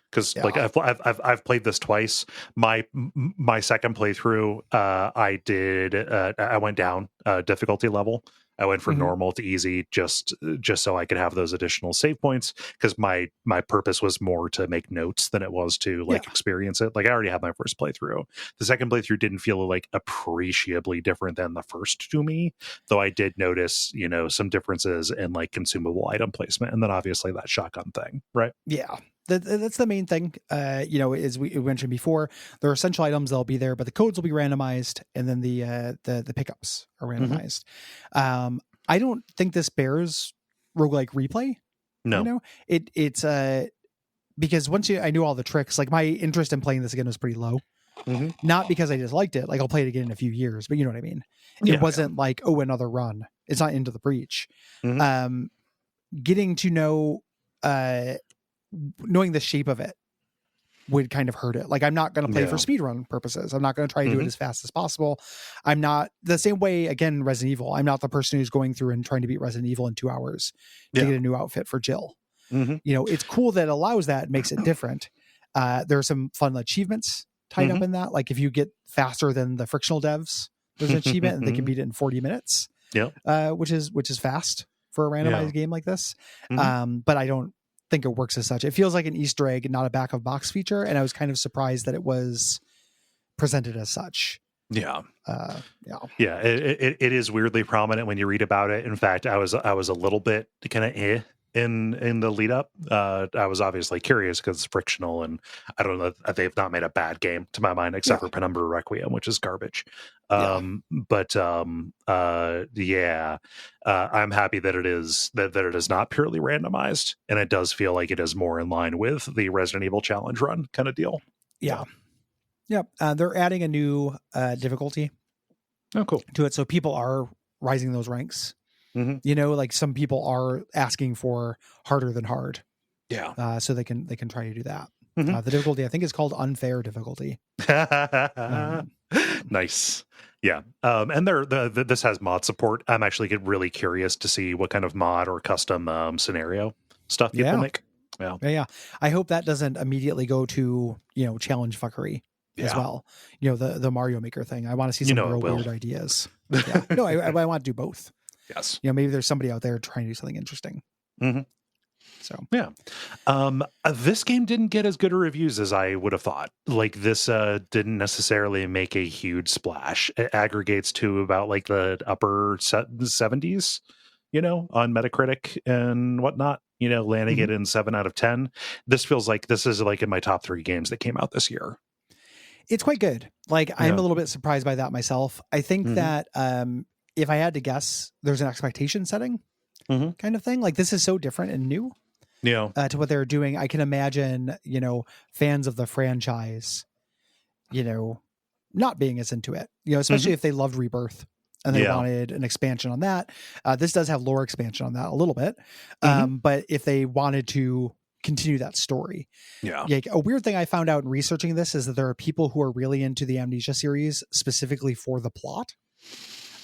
Because like I've played this twice. My second playthrough, I went down difficulty level. I went from normal to easy just so I could have those additional save points, because my purpose was more to make notes than it was to experience it. Like, I already had my first playthrough. The second playthrough didn't feel like appreciably different than the first to me, though I did notice some differences in like consumable item placement, and then obviously that shotgun thing, right? Yeah. That's the main thing. As we mentioned before, there are essential items that'll be there, but the codes will be randomized, and then the pickups are randomized. I don't think this bears roguelike replay. No, it's because once I knew all the tricks, like my interest in playing this again was pretty low. Not because I disliked it. Like, I'll play it again in a few years, but you know what I mean? It wasn't like, another run. It's not Into the Breach. Getting to know, knowing the shape of it would kind of hurt it. Like, I'm not going to play for speedrun purposes. I'm not going to try to do it as fast as possible. I'm not the same way, again, Resident Evil. I'm not the person who's going through and trying to beat Resident Evil in 2 hours to get a new outfit for Jill. It's cool that it allows that, makes it different. There are some fun achievements tied up in that. Like, if you get faster than the frictional devs, there's an achievement and they can beat it in 40 minutes. Which is fast for a randomized game like this. But I don't think it works as such. It feels like an Easter egg, not a back of box feature, and I was kind of surprised that it was presented as such. It is weirdly prominent when you read about it. In fact, I was a little bit kind of in the lead up. I was obviously curious because it's frictional, and I don't know, they've not made a bad game to my mind, except for Penumbra Requiem, which is garbage. I'm happy that it is that it is not purely randomized, and it does feel like it is more in line with the Resident Evil challenge run kind of deal. They're adding a new difficulty to it, so people are rising those ranks. Like, some people are asking for harder than hard. So they can try to do that. The difficulty, I think, is called unfair difficulty. Nice. And this has mod support. I'm actually really curious to see what kind of mod or custom scenario stuff people make. I hope that doesn't immediately go to challenge fuckery as well. The Mario Maker thing. I want to see some real weird ideas. No, I want to do both. Yes. Maybe there's somebody out there trying to do something interesting. So this game didn't get as good a reviews as I would have thought. Like, this didn't necessarily make a huge splash. It aggregates to about like the upper 70s, on Metacritic and whatnot. landing it in 7 out of 10. This feels like this is like in my top 3 games that came out this year. It's quite good. Like, I'm a little bit surprised by that myself. I think that if I had to guess, there's an expectation setting kind of thing. Like, this is so different and new to what they're doing. I can imagine, fans of the franchise, not being as into it, especially if they loved Rebirth and they wanted an expansion on that. This does have lore expansion on that a little bit. But if they wanted to continue that story. Like, a weird thing I found out in researching this is that there are people who are really into the Amnesia series specifically for the plot.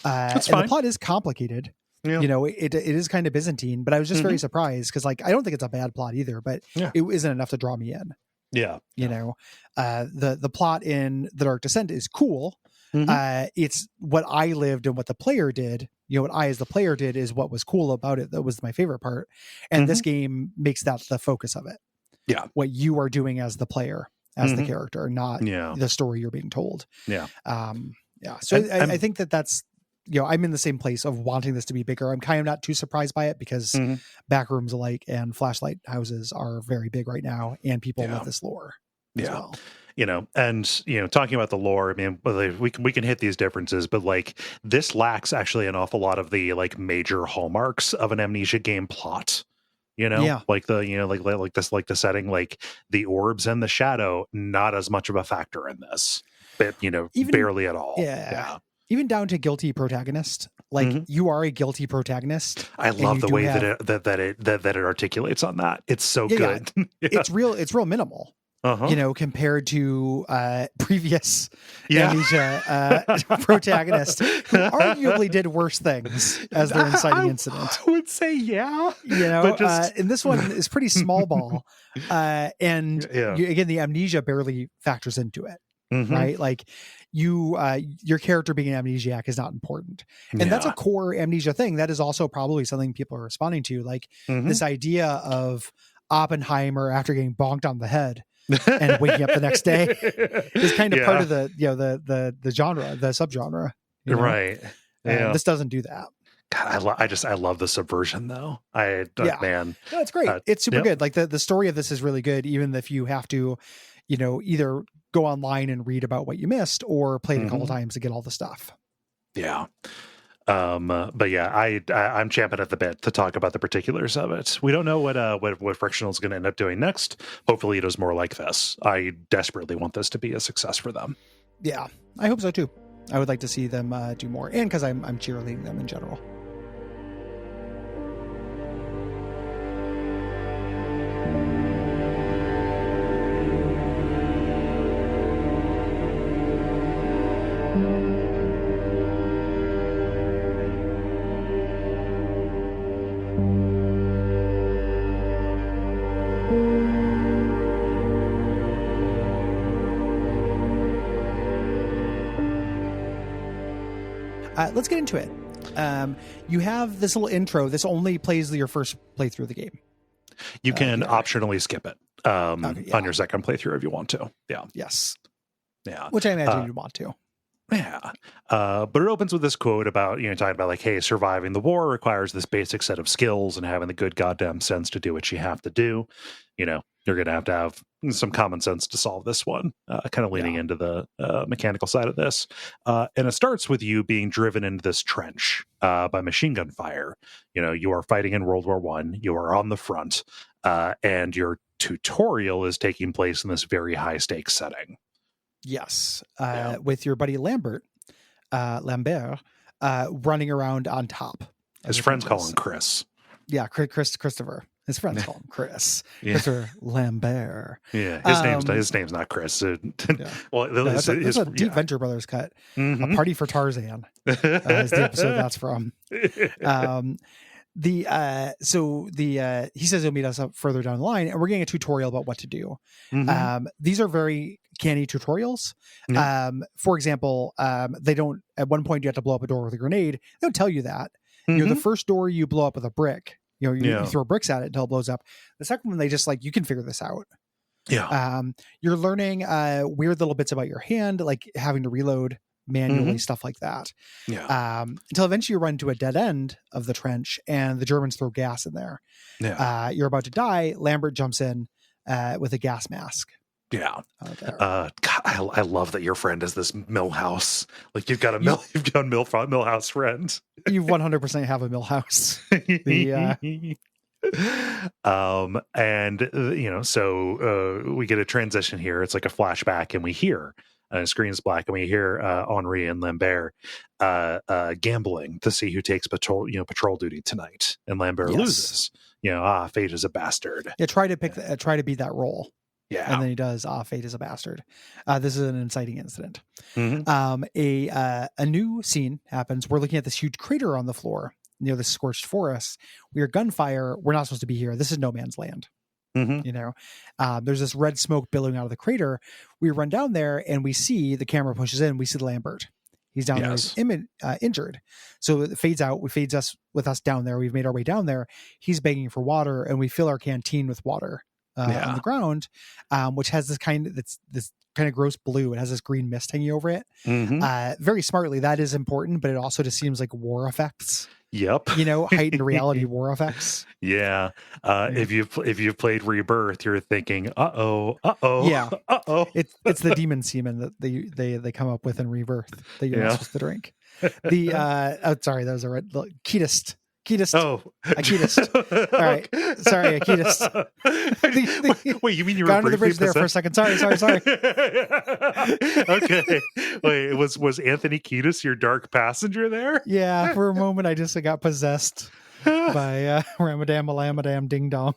That's and fine. The plot is complicated. It is kind of Byzantine, but I was just very surprised because, like, I don't think it's a bad plot either, but it isn't enough to draw me in. The plot in The Dark Descent is cool. It's what I lived and what the player did. What I as the player did is what was cool about it. That was my favorite part. And this game makes that the focus of it. What you are doing as the player, as the character, not the story you're being told. So I think that's, I'm in the same place of wanting this to be bigger. I'm kind of not too surprised by it because backrooms alike and flashlight houses are very big right now, and people love this lore as well. Talking about the lore, I mean, we can hit these differences, but like, this lacks actually an awful lot of the like major hallmarks of an Amnesia game plot. Like the setting, like the orbs and the shadow, not as much of a factor in this, but even, barely at all. Even down to guilty protagonist. Like, you are a guilty protagonist. I love the way that it articulates on that. It's so good. It's real minimal. Compared to previous Amnesia protagonists who arguably did worse things as their inciting incident. I would say, and this one is pretty small ball. Again, the amnesia barely factors into it, right? Like, your character being an amnesiac is not important. And that's a core Amnesia thing. That is also probably something people are responding to. Like, this idea of Oppenheimer after getting bonked on the head and waking up the next day is kind of part of the the genre, the subgenre, right? This doesn't do that. God, I love the subversion though. Man, no, it's great. It's super good. Like, the story of this is really good, even if you have to, either go online and read about what you missed or play it a couple times to get all the stuff. But I'm champing at the bit to talk about the particulars of it. We don't know what Frictional is going to end up doing next. Hopefully it is more like this. I desperately want this to be a success for them. Yeah, I hope so too. I would like to see them do more, and because I'm cheerleading them in general. Let's get into it. You have this little intro. This only plays your first playthrough of the game. You can optionally skip it on your second playthrough if you want to. Yes. Yeah. Which I imagine you'd want to. Yeah. But it opens with this quote about, talking about like, hey, surviving the war requires this basic set of skills and having the good goddamn sense to do what you have to do. You're going to have some common sense to solve this one, kind of leaning into the mechanical side of this. And it starts with you being driven into this trench by machine gun fire. You are fighting in World War I. You are on the front, and your tutorial is taking place in this very high stakes setting. Yes. With your buddy Lambert, running around on top. His friends call him Chris. Yeah, Christopher. His friends call him Chris. Christopher Lambert. Yeah, his name's not Chris. Well, that's a deep Venture Brothers cut. A Party for Tarzan is the episode that's from. He says he'll meet us up further down the line, and we're getting a tutorial about what to do. These are very canny tutorials. For example, they don't, at one point you have to blow up a door with a grenade. They don't tell you that. The first door you blow up with a brick. You throw bricks at it until it blows up. The second one, they just you can figure this out. Yeah. You're learning weird little bits about your hand, like having to reload manually, stuff like that. Yeah. Until eventually you run into a dead end of the trench and the Germans throw gas in there. Yeah. You're about to die. Lambert jumps in with a gas mask. Yeah. God, I love that your friend is this Millhouse. Like you've got a Millhouse friend. You 100% have a Millhouse. So we get a transition here. It's like a flashback, and we hear screen's black, and we hear Henri and Lambert gambling to see who takes patrol duty tonight, and Lambert loses. Fate is a bastard. Yeah, try to beat that role. Yeah, and then he does. Fate is a bastard. This is an inciting incident. Mm-hmm. A new scene happens. We're looking at this huge crater on the floor near the scorched forest. We hear gunfire. We're not supposed to be here. This is no man's land. Mm-hmm. There's this red smoke billowing out of the crater. We run down there and we see the camera pushes in. We see Lambert. He's down there. He's injured. So it fades out. We fades us with us down there. We've made our way down there. He's begging for water, and we fill our canteen with water on the ground, which has this kind of gross blue. It has this green mist hanging over it. Mm-hmm. Very smartly, that is important, but it also just seems like war effects. Yep. Heightened reality war effects. Yeah. If you've played Rebirth, you're thinking, Yeah. It's the demon semen that they come up with in Rebirth that you're not supposed to drink. Sorry, that was a red ketist. Oh, Akitist. All right. Sorry, Akitist. Wait, you mean you were got under the bridge there for a second? Sorry. Okay. Wait, was Anthony Kiedis your dark passenger there? Yeah, for a moment I just got possessed by Ramadam Alamadam Ding Dong.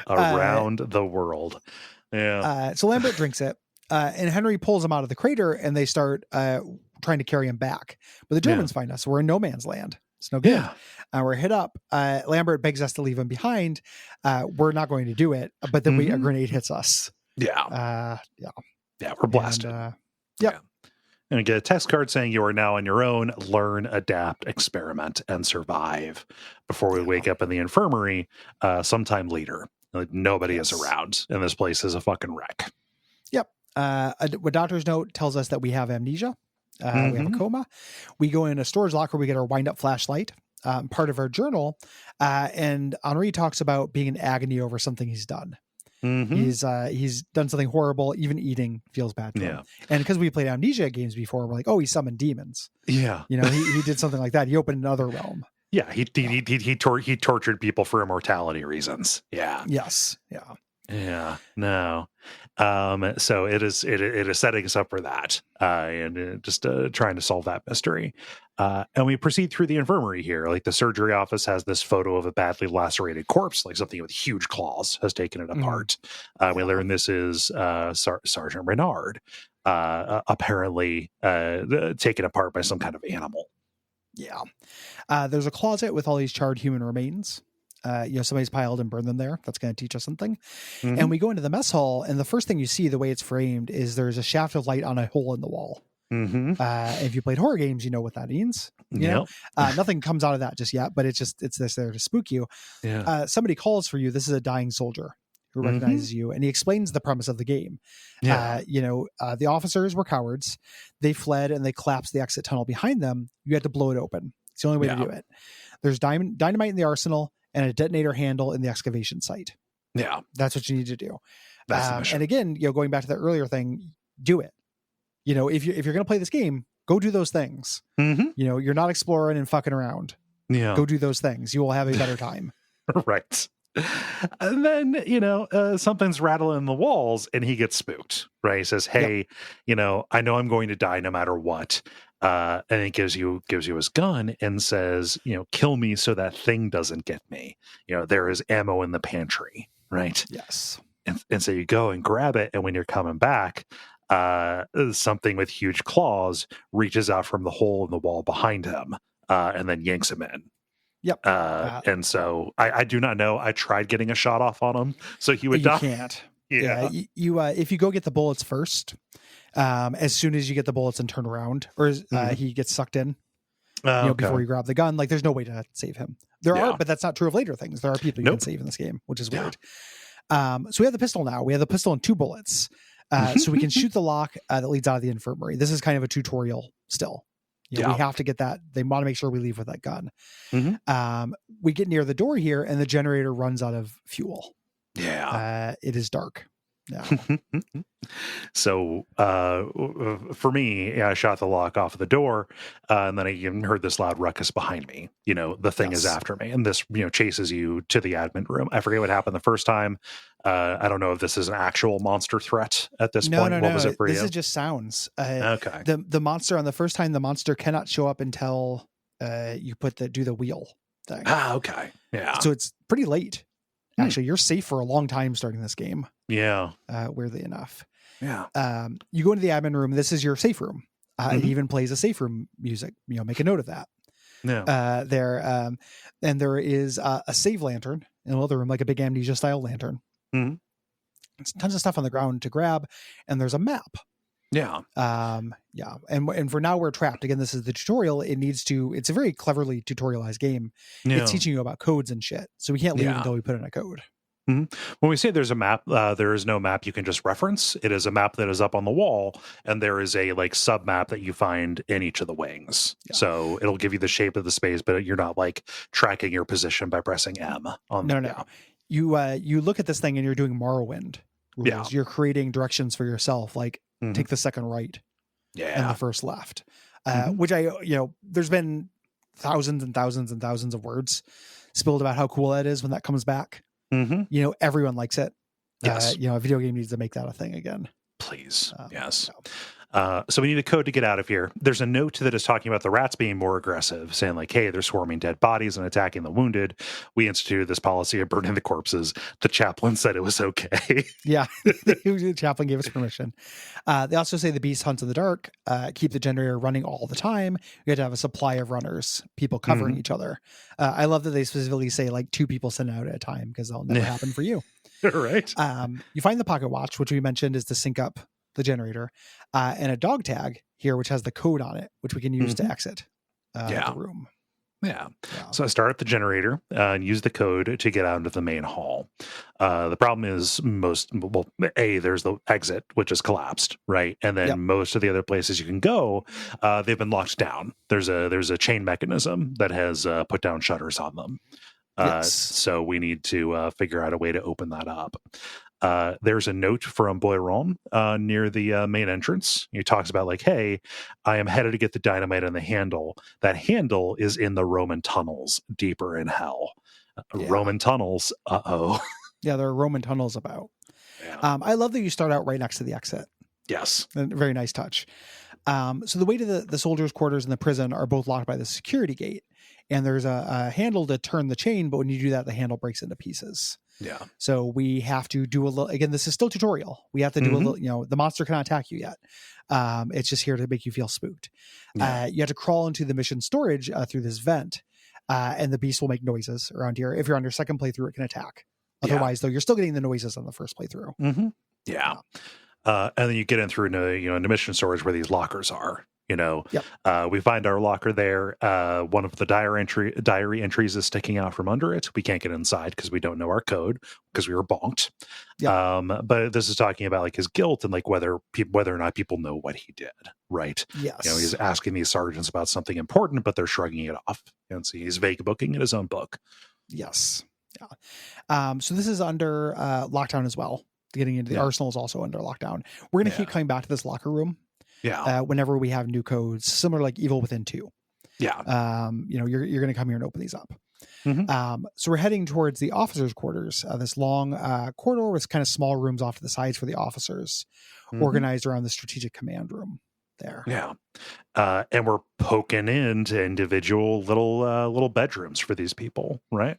Around the world. Yeah. So Lambert drinks it, and Henry pulls him out of the crater, and they start trying to carry him back, but the Germans find us. We're in no man's land. It's no good. We're hit up. Lambert begs us to leave him behind. We're not going to do it, but then a grenade hits us. Yeah, we're blasted. And we get a text card saying you are now on your own. Learn, adapt, experiment, and survive. Before we wake up in the infirmary sometime later. Like nobody is around, and this place is a fucking wreck. Yep. A doctor's note tells us that we have amnesia. We have a coma. We go in a storage locker. We get our wind up flashlight, part of our journal. And Henri talks about being in agony over something he's done. He's done something horrible. Even eating feels bad to him. And because we played Amnesia games before, we're like, oh, he summoned demons. Yeah. He did something like that. He opened another realm. Yeah. He tortured people for immortality reasons. Yeah. Yes. Yeah. Yeah, no. So it is setting us up for that, and just trying to solve that mystery. And we proceed through the infirmary here. Like the surgery office has this photo of a badly lacerated corpse, like something with huge claws has taken it apart. We learn this is Sergeant Renard, apparently taken apart by some kind of animal. Yeah. There's a closet with all these charred human remains. Somebody's piled and burned them there. That's going to teach us something. And we go into the mess hall, and the first thing you see, the way it's framed, is there's a shaft of light on a hole in the wall. If you played horror games, you know what that means. Nothing comes out of that just yet, but it's there to spook you. Somebody calls for you. This is a dying soldier who recognizes you, and he explains the premise of the game. The officers were cowards. They fled and they collapsed the exit tunnel behind them. You had to blow it open. It's the only way to do it. There's dynamite in the arsenal and a detonator handle in the excavation site. Yeah. That's what you need to do. That's the mission. And again, going back to the earlier thing, do it. If you're going to play this game, go do those things. You're not exploring and fucking around. Yeah. Go do those things. You will have a better time. Right. And then, something's rattling in the walls and he gets spooked, right? He says, hey, I know I'm going to die no matter what. And he gives you his gun and says, kill me so that thing doesn't get me. There is ammo in the pantry, right? Yes. And so you go and grab it. And when you're coming back, something with huge claws reaches out from the hole in the wall behind him and then yanks him in. Yep. And so I do not know. I tried getting a shot off on him so he would die. You can't. Yeah. You if you go get the bullets first, as soon as you get the bullets and turn around, or he gets sucked in, before you grab the gun, like there's no way to save him. There are, but that's not true of later things. There are people you can save in this game, which is weird. So we have the pistol now. We have the pistol and 2 bullets. So we can shoot the lock that leads out of the infirmary. This is kind of a tutorial still. We have to get that. They want to make sure we leave with that gun. We get near the door here, and the generator runs out of fuel. Yeah. It is dark. Yeah. So for me, I shot the lock off of the door, and then I even heard this loud ruckus behind me. The thing is after me, and this chases you to the admin room. I forget what happened the first time. I don't know if this is an actual monster threat at this point. What was it for you? This is just sounds. Okay. The monster on the first time, the monster cannot show up until you do the wheel thing. Okay. Yeah. So it's pretty late. Actually, you're safe for a long time starting this game. Yeah. Weirdly enough. Yeah. You go into the admin room. This is your safe room. It even plays a safe room music. Make a note of that. Yeah. And there is a save lantern in another room, like a big Amnesia style lantern. There's tons of stuff on the ground to grab, and there's a map. Yeah. And for now we're trapped. Again, this is the tutorial. It's a very cleverly tutorialized game. Yeah. It's teaching you about codes and shit. So we can't leave until we put in a code. When we say there's a map, there is no map you can just reference. It is a map that is up on the wall, and there is a sub map that you find in each of the wings. Yeah. So it'll give you the shape of the space, but you're not tracking your position by pressing M on No. You look at this thing and you're doing Morrowind rules. Yeah. You're creating directions for yourself, take the second right and the first left. Which there's been thousands and thousands and thousands of words spilled about how cool that is when that comes back. Everyone likes it. Yes. A video game needs to make that a thing again. Please. Yes. So we need a code to get out of here. There's a note that is talking about the rats being more aggressive, saying hey, they're swarming dead bodies and attacking the wounded. We instituted this policy of burning the corpses. The chaplain said it was okay. Yeah. The chaplain gave us permission. They also say the beast hunts in the dark, keep the generator running all the time. You have to have a supply of runners, people covering each other. I love that they specifically say 2 people sent out at a time, because that'll never happen for you. Right. You find the pocket watch, which we mentioned is to sync up the generator, and a dog tag here, which has the code on it, which we can use to exit the room. Yeah. So I start up the generator and use the code to get out into the main hall. The problem is there's the exit, which is collapsed, right? And then most of the other places you can go, they've been locked down. There's a chain mechanism that has put down shutters on them. So we need to figure out a way to open that up. There's a note from Boiron near the main entrance. He talks about hey, I am headed to get the dynamite and the handle. That handle is in the Roman tunnels deeper in hell. Roman tunnels. Yeah, there are Roman tunnels about. Yeah. I love that you start out right next to the exit. Yes. A very nice touch. So the way to the soldiers' quarters and the prison are both locked by the security gate, and there's a handle to turn the chain, but when you do that, the handle breaks into pieces. Yeah. So we have to do a little, again, this is still tutorial. We have to do a little, the monster cannot attack you yet. It's just here to make you feel spooked. Yeah. You have to crawl into the mission storage through this vent, and the beast will make noises around here. If you're on your second playthrough, it can attack. Otherwise, though, you're still getting the noises on the first playthrough. Yeah. And then you get in through into mission storage where these lockers are. We find our locker there. One of the diary entries is sticking out from under it. We can't get inside because we don't know our code because we were bonked. Yep. But this is talking about his guilt and whether or not people know what he did. Right. Yes. He's asking these sergeants about something important, but they're shrugging it off. And so he's vague booking in his own book. Yes. Yeah. So this is under lockdown as well. Getting into the arsenal is also under lockdown. We're going to keep coming back to this locker room. Yeah. Whenever we have new codes, similar like Evil Within 2. Yeah. You're going to come here and open these up. So we're heading towards the officers' quarters, this long corridor with kind of small rooms off to the sides for the officers, organized around the strategic command room there. Yeah. And we're poking into individual little bedrooms for these people, right?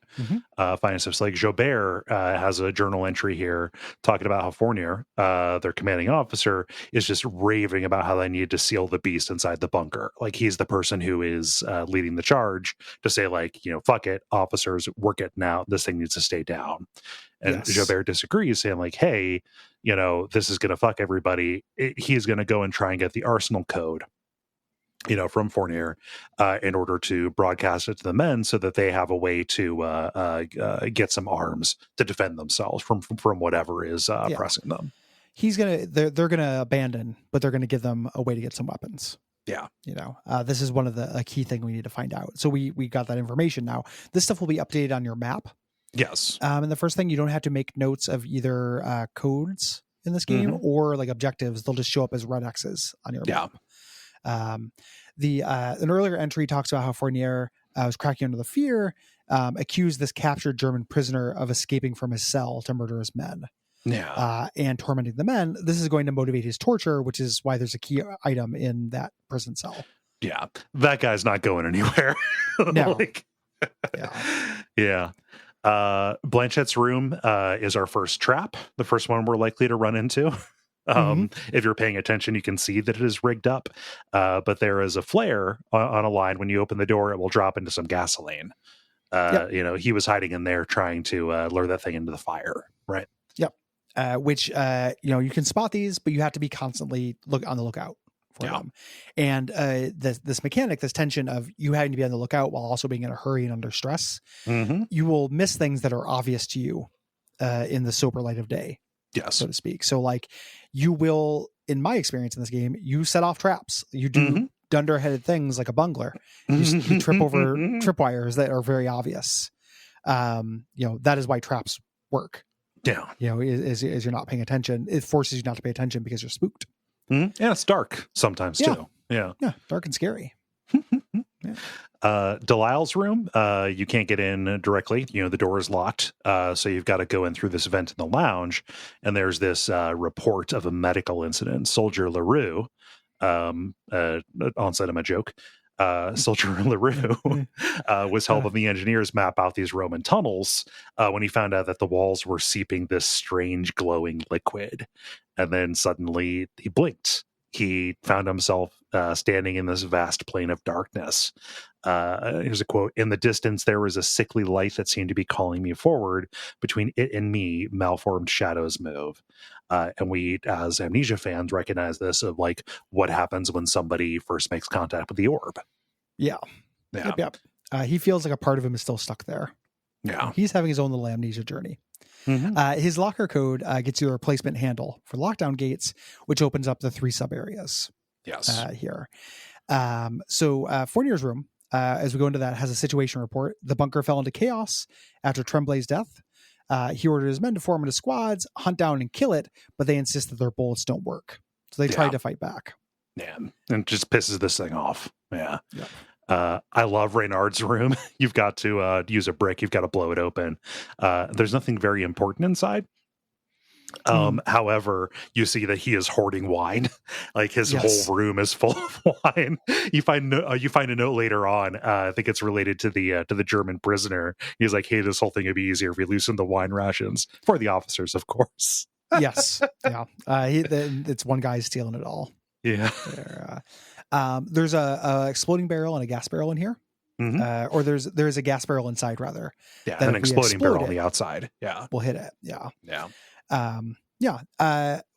Finding stuff like Jobert has a journal entry here talking about how Fournier, their commanding officer, is just raving about how they need to seal the beast inside the bunker. He's the person who is leading the charge to say fuck it, officers, we're getting out. This thing needs to stay down. And Jobert disagrees, saying hey, this is going to fuck everybody. He's going to go and try and get the arsenal code, from Fournier, in order to broadcast it to the men so that they have a way to get some arms to defend themselves from whatever is pressing them. they're gonna abandon, but they're gonna give them a way to get some weapons. Yeah. This is one of a key thing we need to find out. So we got that information now. This stuff will be updated on your map. Yes. And the first thing, you don't have to make notes of either codes in this game or like objectives. They'll just show up as red X's on your map. An earlier entry talks about how Fournier was cracking under the fear, accused this captured German prisoner of escaping from his cell to murder his men. Yeah. And tormenting the men. This is going to motivate his torture, which is why there's a key item in that prison cell. Yeah. That guy's not going anywhere. No. Yeah. Blanchette's room is our first trap, the first one we're likely to run into. If you're paying attention, you can see that it is rigged up, but there is a flare on a line. When you open the door, it will drop into some gasoline. He was hiding in there trying to lure that thing into the fire, right? Yep. Which you can spot these, but you have to be constantly on the lookout for them. And this mechanic, this tension of you having to be on the lookout while also being in a hurry and under stress, you will miss things that are obvious to you in the sober light of day, so to speak. So like you will, in my experience in this game, you set off traps. You do dunderheaded things like a bungler. You trip over tripwires that are very obvious. That is why traps work. Yeah. As you're not paying attention, it forces you not to pay attention because you're spooked. And it's dark sometimes too. Yeah. Dark and scary. Delisle's room, you can't get in directly. The door is locked. So you've got to go in through this vent in the lounge. And there's this report of a medical incident. Soldier LaRue, onset of my joke. Soldier LaRue was helping the engineers map out these Roman tunnels when he found out that the walls were seeping this strange glowing liquid. And then suddenly he blinked. He found himself standing in this vast plain of darkness. Here's a quote: "In the distance, there was a sickly light that seemed to be calling me forward. Between it and me, malformed shadows move." And we, as Amnesia fans, recognize this of like what happens when somebody first makes contact with the orb. Yep. He feels like a part of him is still stuck there. Yeah. He's having his own little amnesia journey. His locker code gets you a replacement handle for lockdown gates, which opens up the 3 sub areas. Yes. Here. So Fournier's room, as we go into that, has a situation report. The bunker fell into chaos after Tremblay's death. He ordered his men to form into squads, hunt down and kill it, but they insist that their bullets don't work. So they try to fight back. Yeah. And it just pisses this thing off. Yeah. Yep. I love Reynard's room. You've got to use a brick. You've got to blow it open. There's nothing very important inside. However, you see that he is hoarding wine. Like his whole room is full of wine. You find a note later on. I think it's related to the German prisoner. He's like, "Hey, this whole thing would be easier if we loosened the wine rations for the officers, of course." Yes. Yeah. It's one guy stealing it all. Yeah. There's a exploding barrel and a gas barrel in here. Or there's a gas barrel inside rather. Yeah. An exploding barrel on the outside. Yeah. We'll hit it. Yeah. Yeah.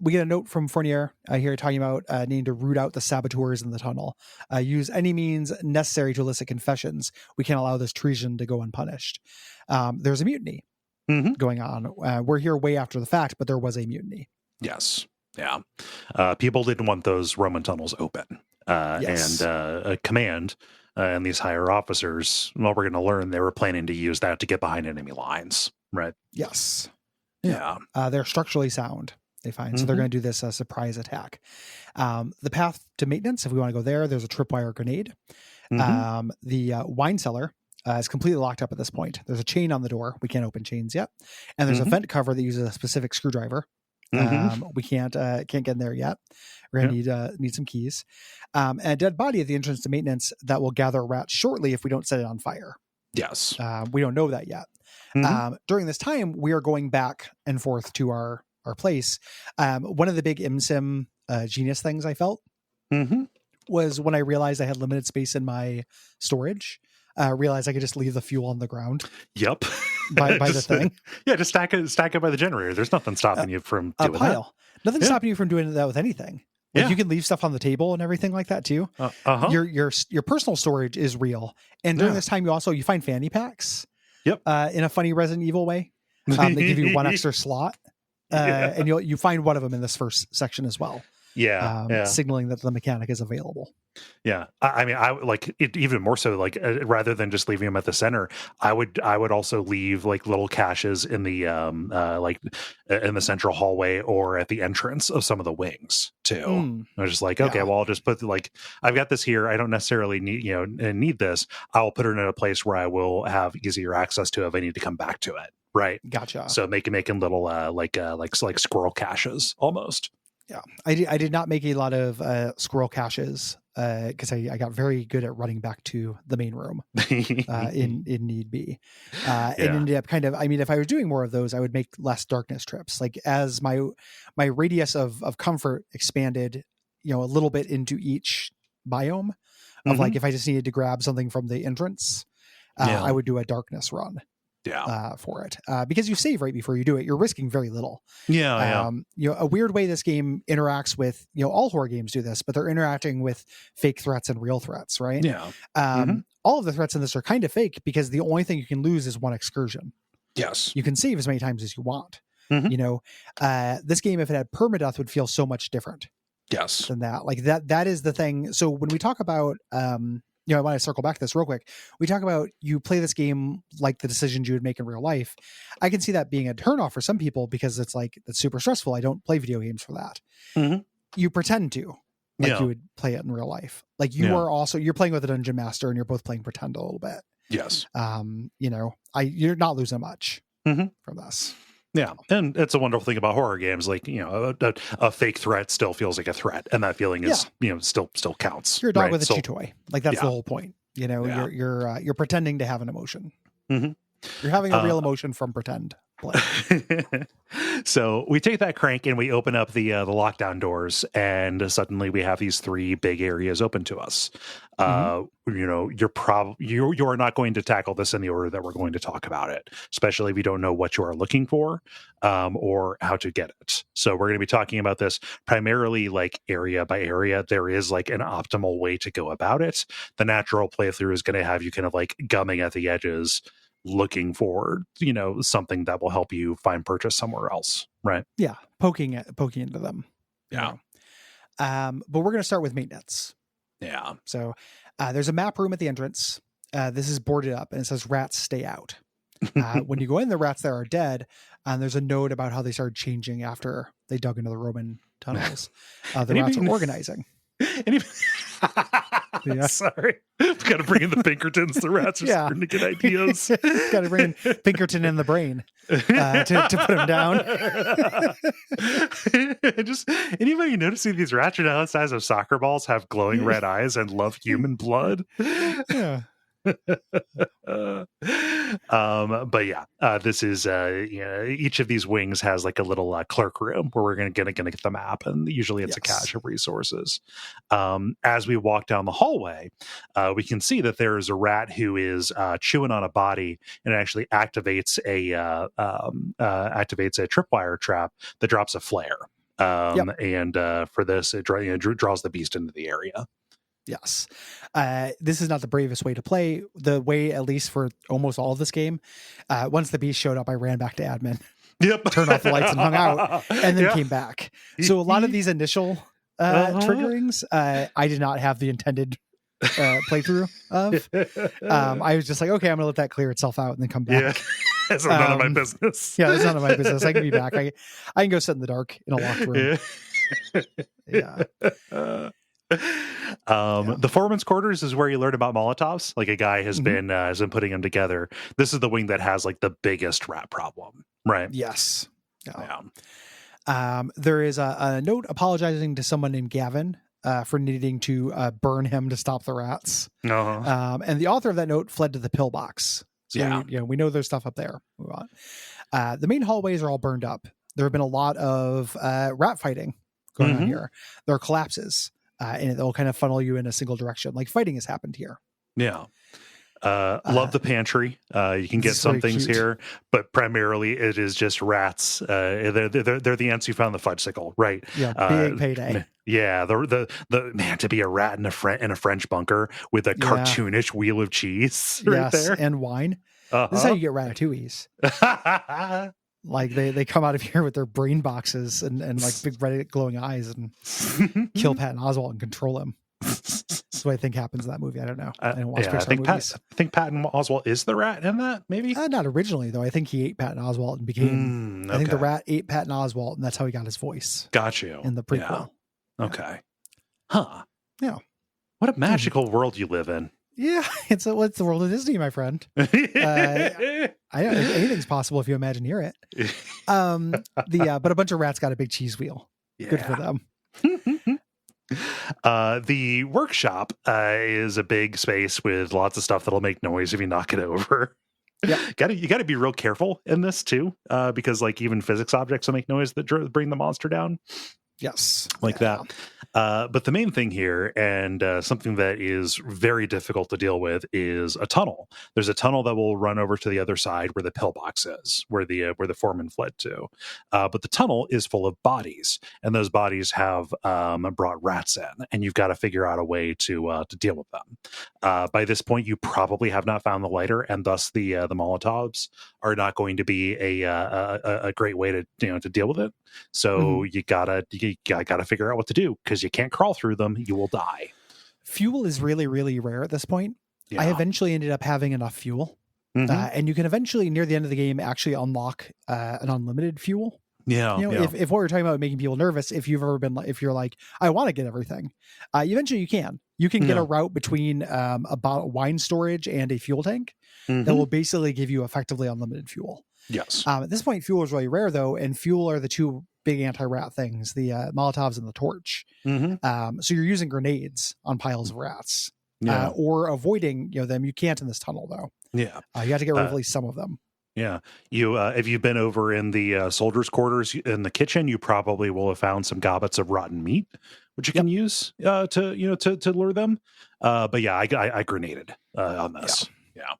We get a note from Fournier here talking about needing to root out the saboteurs in the tunnel. Use any means necessary to elicit confessions. We can't allow this treason to go unpunished. There's a mutiny going on. We're here way after the fact, but there was a mutiny. Yes. Yeah. People didn't want those Roman tunnels open. And a command and these higher officers, well, we're going to learn they were planning to use that to get behind enemy lines. Right. Yes. Yeah. They're structurally sound, they find. So they're going to do this surprise attack. The path to maintenance, if we want to go there, there's a tripwire grenade. The wine cellar is completely locked up at this point. There's a chain on the door. We can't open chains yet. And there's a vent cover that uses a specific screwdriver. We can't get in there yet. We're gonna need some keys. And a dead body at the entrance to maintenance that will gather rats shortly if we don't set it on fire. Yes. We don't know that yet. During this time, we are going back and forth to our place. One of the big ImSim genius things I felt was when I realized I had limited space in my storage. Realized I could just leave the fuel on the ground. Yep. By the thing. Yeah, just stack it by the generator. There's nothing stopping you from doing that. Nothing's stopping you from doing that with anything. Like you can leave stuff on the table and everything like that too. Your personal storage is real. And during this time, you find fanny packs. Yep. In a funny Resident Evil way. They give you one extra slot and you find one of them in this first section as well. Yeah, signaling that the mechanic is available. Yeah, I mean, I like it even more so. Like rather than just leaving them at the center, I would also leave like little caches in the like in the central hallway or at the entrance of some of the wings too. I was just like, okay, well, I'll just put like I've got this here. I don't necessarily need this. I'll put it in a place where I will have easier access to it if I need to come back to it. Right. Gotcha. So making little like squirrel caches almost. Yeah, I did not make a lot of squirrel caches because I got very good at running back to the main room in need be, and ended up kind of. I mean, if I was doing more of those, I would make less darkness trips. Like as my radius of comfort expanded, a little bit into each biome. Of like if I just needed to grab something from the entrance, I would do a darkness run. For it because you save right before you do it. You're risking very little. A weird way this game interacts with all horror games do this, but they're interacting with fake threats and real threats, right? All of the threats in this are kind of fake because the only thing you can lose is one excursion. Yes, you can save as many times as you want. This game, if it had permadeath, would feel so much different. Yes, than that. Like that is the thing. So when we talk about I want to circle back to this real quick. We talk about you play this game like the decisions you would make in real life. I can see that being a turnoff for some people because it's like, it's super stressful. I don't play video games for that. You pretend to, like you would play it in real life. Like you're playing with a dungeon master and you're both playing pretend a little bit. Yes. You're not losing much from this. Yeah, and it's a wonderful thing about horror games. Like a fake threat still feels like a threat, and that feeling is still counts. You're a dog with a chew toy. Like that's the whole point. You're pretending to have an emotion. You're having a real emotion from pretend play. So we take that crank and we open up the lockdown doors, and suddenly we have these three big areas open to us. You're not going to tackle this in the order that we're going to talk about it, especially if you don't know what you are looking for or how to get it. So we're going to be talking about this primarily like area by area. There is like an optimal way to go about it. The natural playthrough is going to have you kind of like gumming at the edges, looking for something that will help you find purchase somewhere else, right? Yeah, poking into them. But we're going to start with maintenance. So there's a map room at the entrance. This is boarded up and it says rats stay out. When you go in, the rats there are dead, and there's a note about how they started changing after they dug into the Roman tunnels. The rats are organizing. Sorry, got to bring in the Pinkertons. The rats are starting to get ideas. Got to bring in Pinkerton in the brain to put him down. Just anybody noticing these rats are now the size of soccer balls, have glowing red eyes, and love human blood? Yeah. This is each of these wings has like a little clerk room where we're gonna get the map, and usually it's a cache of resources. As we walk down the hallway, we can see that there is a rat who is chewing on a body, and it actually activates a tripwire trap that drops a flare. And for this, it draws the beast into the area. Yes. This is not the bravest way to play. The way, at least for almost all of this game, once the beast showed up, I ran back to admin, turned off the lights and hung out, and then came back. So a lot of these initial triggerings, I did not have the intended playthrough of. I was just like, okay, I'm gonna let that clear itself out and then come back. It's none of my business. It's none of my business. I can be back. I can go sit in the dark in a locked room. The foreman's quarters is where you learn about Molotovs. Like a guy has been putting them together. This is the wing that has like the biggest rat problem, right? Yes. There is a note apologizing to someone named Gavin for needing to burn him to stop the rats. And the author of that note fled to the pillbox. So we know there's stuff up there. Move on. The main hallways are all burned up. There have been a lot of rat fighting going on here. There are collapses. And it'll kind of funnel you in a single direction. Like fighting has happened here. Love the pantry. You can get some things here, but primarily it is just rats. They're the ants who found the fudgesicle, right? Big payday. The man, to be a rat in a French bunker with a cartoonish wheel of cheese right there, and wine. This is how you get ratatouilles. Like they come out of here with their brain boxes and like big red glowing eyes and kill Patton Oswalt and control him. That's what I think happens in that movie. I don't know. I don't watch Pixar movies. I think Patton Oswalt is the rat in that, maybe? Not originally, though. I think he ate Patton Oswalt and became... I think the rat ate Patton Oswalt, and that's how he got his voice. Got you. In the prequel. Yeah. Okay. Huh. Yeah. What a magical world you live in. Yeah, it's the world of Disney, my friend. Anything's possible if you Imagineer it. But a bunch of rats got a big cheese wheel. Yeah. Good for them. The workshop is a big space with lots of stuff that'll make noise if you knock it over. Yeah, you got to be real careful in this too, because like even physics objects will make noise that bring the monster down. Yes, that. But the main thing here, and something that is very difficult to deal with, is a tunnel. There's a tunnel that will run over to the other side where the pillbox is, where the foreman fled to. But the tunnel is full of bodies, and those bodies have brought rats in, and you've got to figure out a way to deal with them. By this point, you probably have not found the lighter, and thus the Molotovs are not going to be a great way to deal with it. So you gotta figure out what to do, because you can't crawl through them. You will die. Fuel is really, really rare at this point. Yeah. I eventually ended up having enough fuel. And you can eventually, near the end of the game, actually unlock an unlimited fuel. Yeah. If what we're talking about making people nervous, if you've ever been, if you're like, I want to get everything, eventually you can. You can get a route between a bottle wine storage and a fuel tank that will basically give you effectively unlimited fuel. Yes. At this point, fuel is really rare, though, and fuel are the two big anti-rat things, the Molotovs and the torch. So you're using grenades on piles of rats, or avoiding them. You can't in this tunnel, though. Yeah. You have to get rid of at least some of them. Yeah. You if you've been over in the soldiers' quarters in the kitchen, you probably will have found some gobbets of rotten meat, which you can use to lure them. But yeah, I grenaded on this. Yeah.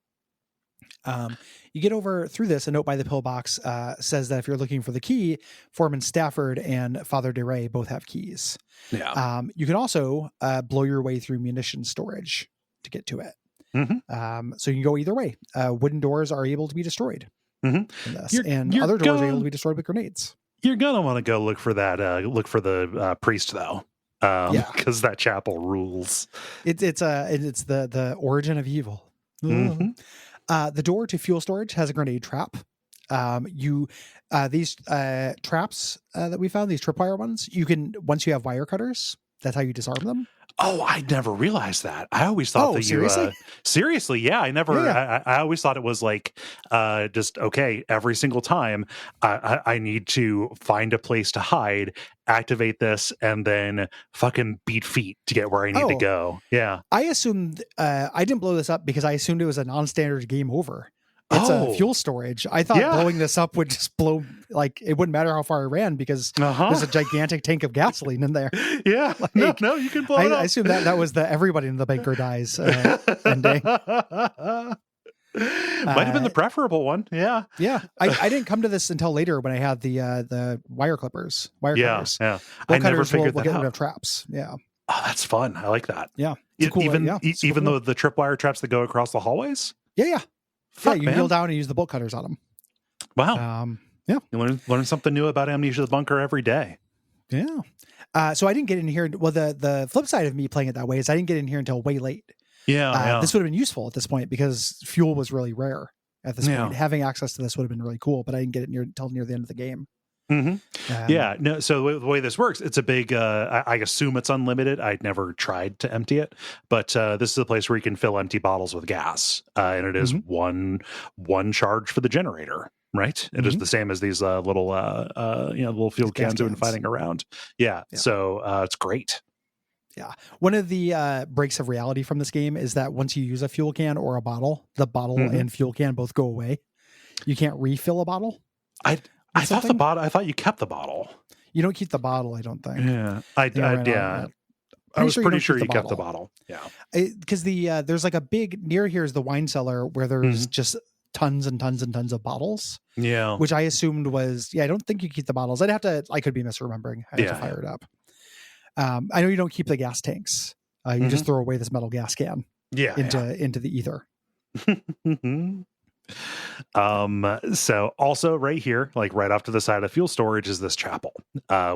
You get over through this. A note by the pillbox says that if you're looking for the key, Foreman Stafford and Father DeRay both have keys. Yeah. You can also blow your way through munition storage to get to it. So you can go either way. Wooden doors are able to be destroyed. In this, and other doors are able to be destroyed with grenades. You're gonna want to go look for that. Look for the priest, though. Because that chapel rules. It's the origin of evil. The door to fuel storage has a grenade trap. These traps that we found, these tripwire ones, you can, once you have wire cutters, that's how you disarm them. Oh, I never realized that. I always thought that seriously? you seriously, yeah. I never. Yeah. I always thought it was like just okay. Every single time, I need to find a place to hide, activate this, and then fucking beat feet to get where I need to go. Yeah. I assumed I didn't blow this up because I assumed it was a non-standard game over. It's a fuel storage. I thought blowing this up would just blow, like, it wouldn't matter how far I ran because there's a gigantic tank of gasoline in there. Yeah. Like, no, you can blow it up. I assume that was the everybody in the bunker dies ending. Might have been the preferable one. Yeah. Yeah. I didn't come to this until later when I had the wire cutters. Cutters. Yeah. I never figured that out. Get rid of traps. Yeah. Oh, that's fun. I like that. Yeah. Cool, even though the tripwire traps that go across the hallways? Yeah. Fuck, you kneel down and use the bolt cutters on them. Wow. Yeah. You learn something new about Amnesia the Bunker every day. Yeah. So I didn't get in here. Well, the flip side of me playing it that way is I didn't get in here until way late. Yeah. This would have been useful at this point because fuel was really rare at this point. Having access to this would have been really cool, but I didn't get it until near the end of the game. No. So the way this works, it's a big. I assume it's unlimited. I'd never tried to empty it, but this is a place where you can fill empty bottles with gas, and it is one charge for the generator. Right. It is the same as these little fuel cans we've been fighting around. Yeah. So it's great. Yeah. One of the breaks of reality from this game is that once you use a fuel can or a bottle, the bottle and fuel can both go away. You can't refill a bottle. I thought you kept the bottle. You don't keep the bottle, I don't think. Yeah. I was pretty sure you kept the bottle. Yeah. Because there's like a big, near here is the wine cellar where there's just tons and tons and tons of bottles. Yeah. Which I assumed was, I don't think you keep the bottles. I could be misremembering. I have to fire it up. I know you don't keep the gas tanks. You just throw away this metal gas can into the ether. So also right here, like right off to the side of fuel storage, is this chapel,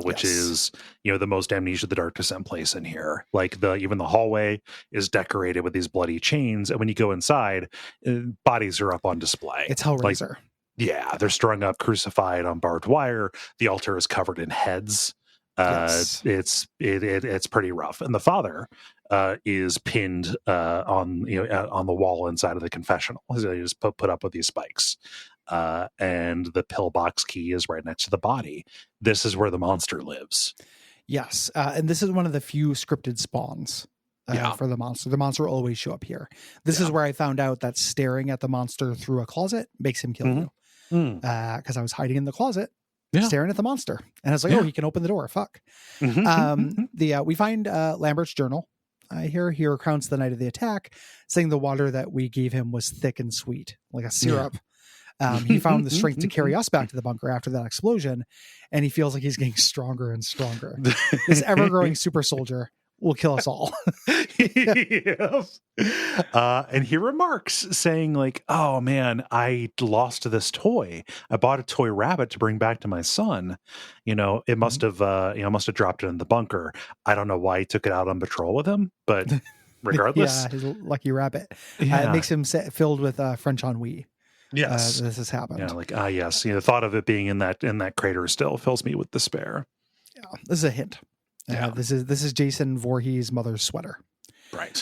which is, the most Amnesia the Dark Descent place in here. Like even the hallway is decorated with these bloody chains, and when you go inside, bodies are up on display. It's Hellraiser. Like, yeah, they're strung up, crucified on barbed wire. The altar is covered in heads. It's pretty rough, and the father is pinned on the wall inside of the confessional. He just put up with these spikes, and the pillbox key is right next to the body. This is where the monster lives. Yes, and this is one of the few scripted spawns for the monster. The monster will always show up here. This is where I found out that staring at the monster through a closet makes him kill you. Because I was hiding in the closet. Staring at the monster, and I was like, "Oh, he can open the door." Fuck. We find Lambert's journal. Here he recounts the night of the attack, saying the water that we gave him was thick and sweet, like a syrup. He found the strength to carry us back to the bunker after that explosion, and he feels like he's getting stronger and stronger. This ever-growing super soldier will kill us all. And he remarks saying like, "Oh man, I lost this toy. I bought a toy rabbit to bring back to my son. It must have dropped it in the bunker. I don't know why he took it out on patrol with him, but regardless." His lucky rabbit. It makes him filled with French ennui. Yes. This has happened. Yeah, like yes. The thought of it being in that crater still fills me with despair. Yeah. This is a hint. This is Jason Voorhees' mother's sweater. Right.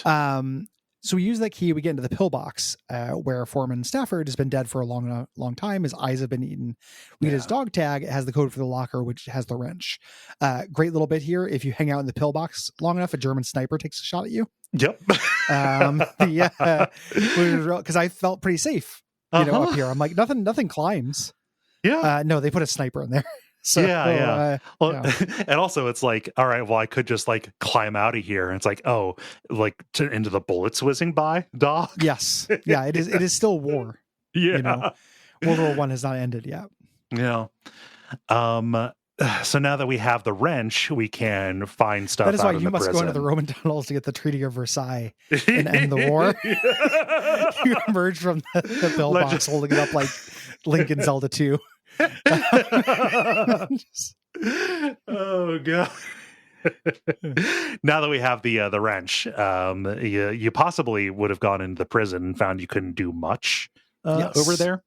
So we use that key. We get into the pillbox where Foreman Stafford has been dead for a long time. His eyes have been eaten. We get his dog tag. It has the code for the locker, which has the wrench. Great little bit here. If you hang out in the pillbox long enough, a German sniper takes a shot at you. Yep. Because I felt pretty safe, up here. I'm like, nothing climbs. Yeah. No, they put a sniper in there. So, and also it's like, all right, well, I could just like climb out of here. And it's like, into the bullets whizzing by, dog. Yes. Yeah, it is still war. Yeah. World War I has not ended yet. Yeah. So now that we have the wrench, we can find stuff. That is why you must prison. go into the Roman tunnels to get the Treaty of Versailles and end the war. You emerge from the pillbox holding it up like Lincoln Zelda 2. Oh god. Now that we have the wrench, you possibly would have gone into the prison and found you couldn't do much over there.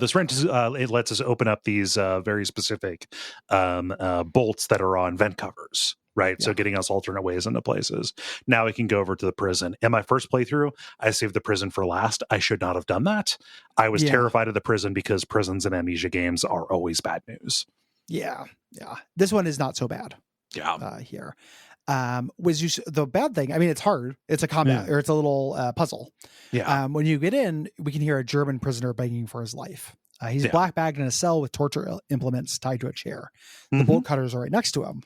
This wrench it lets us open up these very specific bolts that are on vent covers, right? Yeah. So getting us alternate ways into places. Now we can go over to the prison. In my first playthrough, I saved the prison for last. I should not have done that. I was terrified of the prison because prisons in Amnesia games are always bad news. Yeah. This one is not so bad. Yeah. Here. The bad thing, I mean, it's hard. It's a combat or it's a little puzzle. Yeah. When you get in, we can hear a German prisoner begging for his life. He's black bagged in a cell with torture implements tied to a chair. The bolt cutters are right next to him.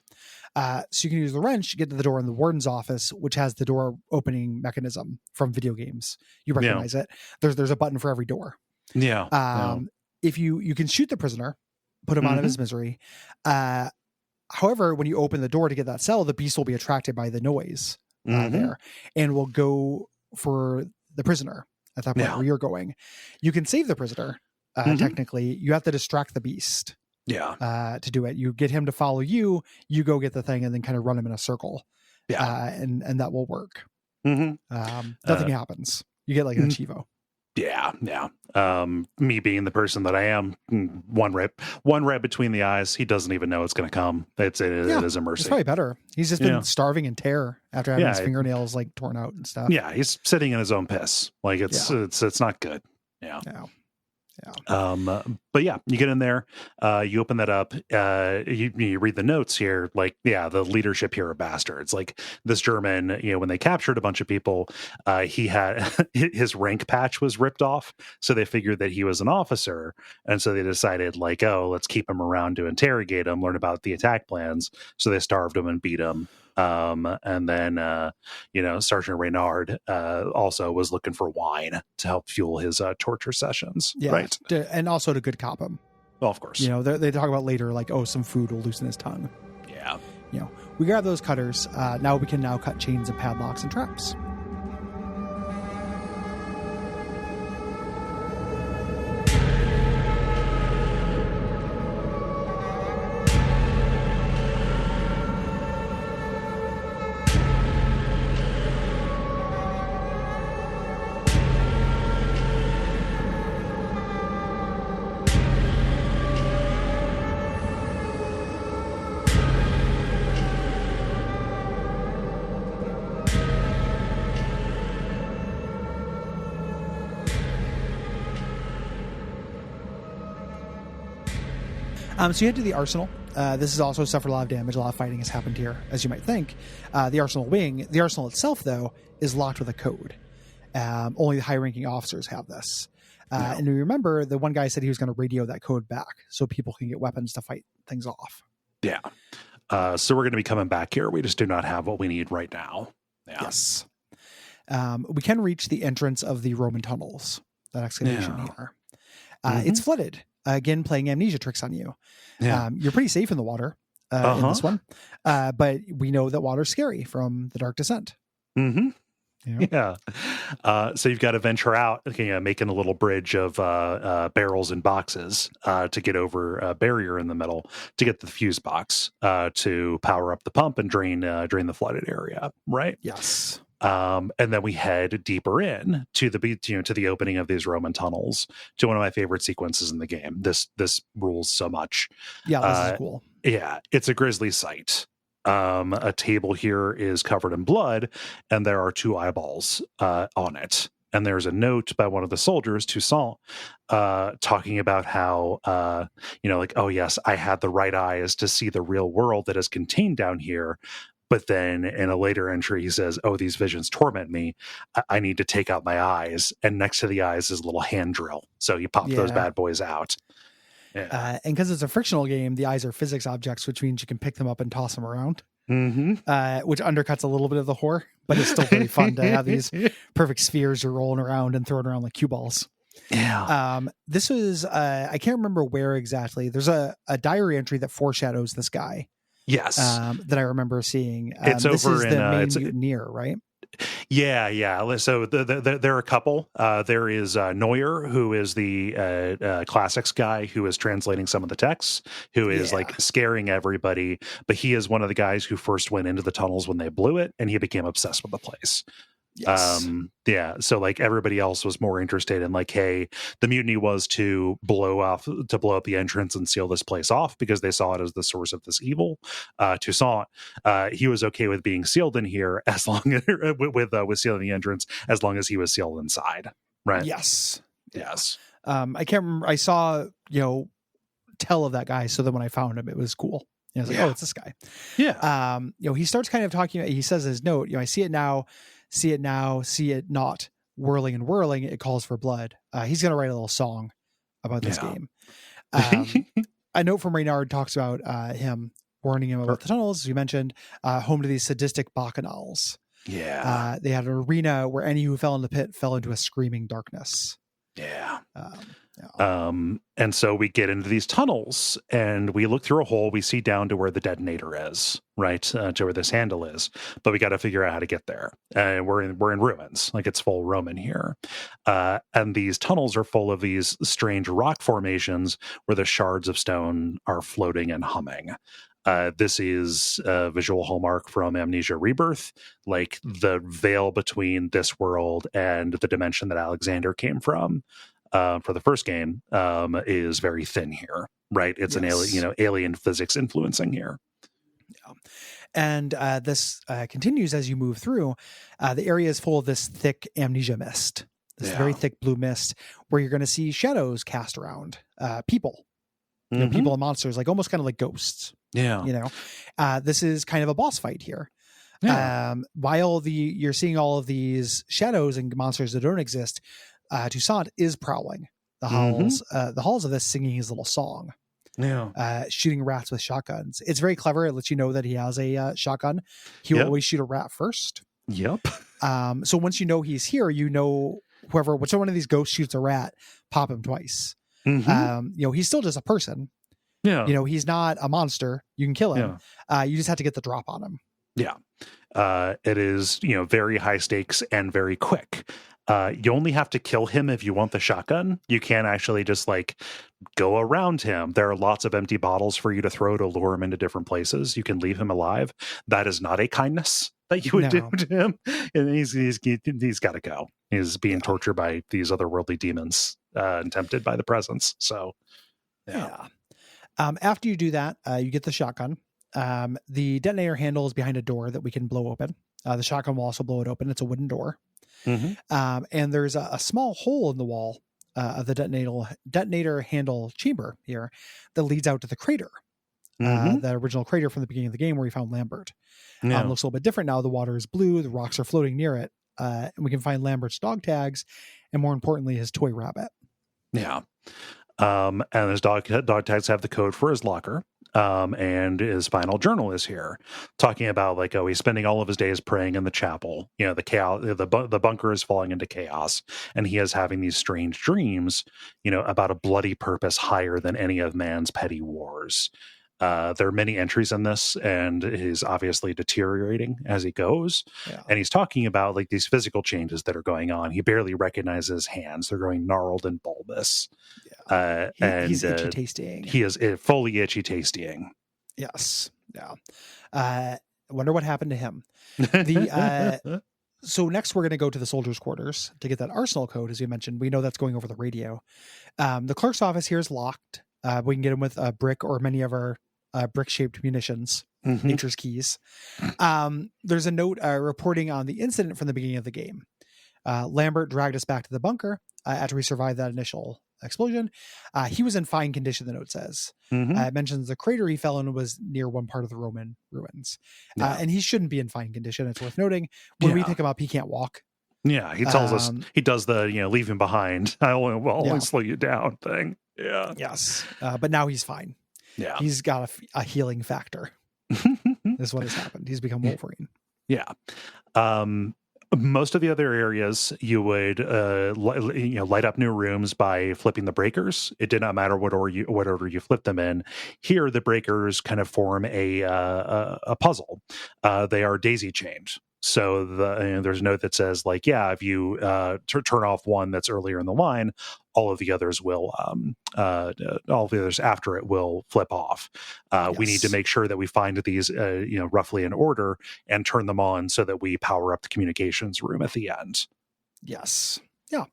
So you can use the wrench to get to the door in the warden's office, which has the door opening mechanism from video games. You recognize it. There's a button for every door. Yeah. If you can shoot the prisoner, put him out of his misery. However, when you open the door to get that cell, the beast will be attracted by the noise there and will go for the prisoner at that point where you're going. You can save the prisoner. Technically, you have to distract the beast. To do it. You get him to follow you. You go get the thing and then kind of run him in a circle. And that will work. Nothing happens. You get like an Chivo. Yeah. Me being the person that I am, one rep between the eyes. He doesn't even know it's going to come. It is a mercy. It's probably better. He's just been starving in terror after having his fingernails like torn out and stuff. Yeah, he's sitting in his own piss. Like it's not good. Yeah. But yeah, you get in there, you open that up, you read the notes here, like, the leadership here are bastards. Like this German, when they captured a bunch of people, he had his rank patch was ripped off. So they figured that he was an officer. And so they decided like, let's keep him around to interrogate him, learn about the attack plans. So they starved him and beat him. And then, Sergeant Reynard also was looking for wine to help fuel his torture sessions. Yeah, right. And also to good cop him. Well, of course. They talk about later, like, some food will loosen his tongue. Yeah. We grab those cutters. Now we can cut chains and padlocks and traps. So you head to the arsenal. This has also suffered a lot of damage. A lot of fighting has happened here, as you might think. The arsenal wing, the arsenal itself, though, is locked with a code. Only the high-ranking officers have this. And you remember, the one guy said he was going to radio that code back so people can get weapons to fight things off. Yeah. So we're going to be coming back here. We just do not have what we need right now. Yeah. Yes. We can reach the entrance of the Roman tunnels, that excavation here. It's flooded. Again, playing amnesia tricks on you. Yeah. You're pretty safe in the water in this one. But we know that water's scary from the Dark Descent. Mm-hmm. Yeah. So you've got to venture out, making a little bridge of barrels and boxes to get over a barrier in the middle to get the fuse box to power up the pump and drain the flooded area, right? Yes. And then we head deeper in to the opening of these Roman tunnels, to one of my favorite sequences in the game. This rules so much. Yeah, this is cool. Yeah, it's a grisly sight. A table here is covered in blood, and there are 2 eyeballs on it. And there's a note by one of the soldiers, Toussaint, talking about how, oh yes, I had the right eyes to see the real world that is contained down here. But then in a later entry, he says, oh, these visions torment me. I need to take out my eyes. And next to the eyes is a little hand drill. So you pop those bad boys out. Yeah. And because it's a frictional game, the eyes are physics objects, which means you can pick them up and toss them around, which undercuts a little bit of the horror, but it's still really fun to have these perfect spheres you're rolling around and throwing around like cue balls. Yeah. This was, I can't remember where exactly. There's a diary entry that foreshadows this guy. Yes. That I remember seeing. It's this over is in the main mutineer, right? Yeah. So there are a couple. There is Neuer, who is the classics guy who is translating some of the texts, who is like scaring everybody. But he is one of the guys who first went into the tunnels when they blew it, and he became obsessed with the place. Yes. So like everybody else was more interested in like, hey, the mutiny was to blow up the entrance and seal this place off because they saw it as the source of this evil. Toussaint, he was okay with being sealed in here as long as with sealing the entrance as long as he was sealed inside. Right. Yes. I can't remember. I saw, tell of that guy. So then when I found him, it was cool. I was like, oh, it's this guy. Yeah. He starts kind of talking, he says in his note, I see it now, see it not, whirling and whirling, it calls for blood. He's going to write a little song about this game. A note from Reynard talks about him, warning him about the tunnels, as you mentioned, home to these sadistic bacchanals. Yeah. They had an arena where any who fell in the pit fell into a screaming darkness. Yeah. And so we get into these tunnels and we look through a hole. We see down to where the detonator is, right? To where this handle is, but we got to figure out how to get there. We're in ruins, like it's full Roman here. And these tunnels are full of these strange rock formations where the shards of stone are floating and humming. This is a visual hallmark from Amnesia Rebirth, like the veil between this world and the dimension that Alexander came from. For the first game, is very thin here, right? It's an alien physics influencing here. Yeah. And this continues as you move through. The area is full of this thick amnesia mist, this very thick blue mist, where you're going to see shadows cast around people, people and monsters, like almost kind of like ghosts. Yeah. This is kind of a boss fight here. Yeah. While you're seeing all of these shadows and monsters that don't exist, Toussaint is prowling the halls of this, singing his little song. Shooting rats with shotguns. It's very clever. It lets you know that he has a shotgun. He will always shoot a rat first. Yep. So once you know he's here, whichever one of these ghosts shoots a rat, pop him twice. He's still just a person. Yeah. He's not a monster. You can kill him. You just have to get the drop on him. Yeah. It is, very high stakes and very quick. You only have to kill him if you want the shotgun. You can't actually just like go around him. There are lots of empty bottles for you to throw to lure him into different places. You can leave him alive. That is not a kindness that you would do to him. And he's got to go. He's being tortured by these otherworldly demons and tempted by the presence. So, after you do that, you get the shotgun. The detonator handle is behind a door that we can blow open. The shotgun will also blow it open. It's a wooden door. And there's a small hole in the wall of the detonator handle chamber here that leads out to the crater. The original crater from the beginning of the game where we found Lambert. Yeah. Looks a little bit different now. The water is blue. The rocks are floating near it. And we can find Lambert's dog tags and, more importantly, his toy rabbit. Yeah. And his dog tags have the code for his locker. And his final journal is here, talking about like, oh, he's spending all of his days praying in the chapel. You know, the chaos, the bunker is falling into chaos, and he is having these strange dreams, you know, about a bloody purpose higher than any of man's petty wars. There are many entries in this, and he's obviously deteriorating as he goes. Yeah. And he's talking about like these physical changes that are going on. He barely recognizes his hands; they're growing gnarled and bulbous. Yeah. And he's itchy tasting. He is fully itchy tasting. Yes. Yeah. I wonder what happened to him. So next we're going to go to the soldiers' quarters to get that arsenal code. As you mentioned, we know that's going over the radio. The clerk's office here is locked. We can get him with a brick or many of our brick-shaped munitions, nature's keys. There's a note reporting on the incident from the beginning of the game. Lambert dragged us back to the bunker after we survived that initial explosion. He was in fine condition, the note says. It mentions the crater he fell in was near one part of the Roman ruins. And he shouldn't be in fine condition. It's worth noting. When we pick him up, he can't walk. Yeah, he tells us, he does the, you know, leave him behind. I'll only slow you down thing. Yeah. Yes. But now he's fine. Yeah. He's got a healing factor. Is what has happened. He's become Wolverine. Yeah. Most of the other areas you would light up new rooms by flipping the breakers. It did not matter what order you flip them in. Here the breakers kind of form a puzzle. They are daisy chained. So there's a note that says like, yeah, if you turn off one that's earlier in the line, all of the others will all of the others after it will flip off. Yes. We need to make sure that we find these roughly in order and turn them on so that we power up the communications room at the end. Yes. Yeah.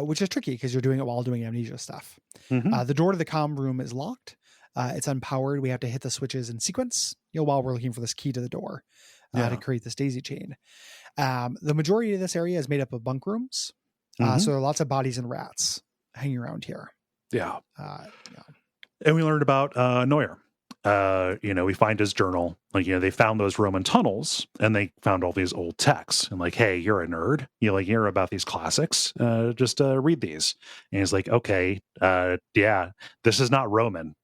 Which is tricky because you're doing it while doing amnesia stuff. The door to the comm room is locked. It's unpowered. We have to hit the switches in sequence, while we're looking for this key to the door to create this daisy chain. The majority of this area is made up of bunk rooms. So there are lots of bodies and rats hanging around here. Yeah. And we learned about Neuer. We find his journal. Like, they found those Roman tunnels and they found all these old texts and like, hey, you're a nerd. You hear about these classics. Just read these. And he's like, okay, yeah, this is not Roman.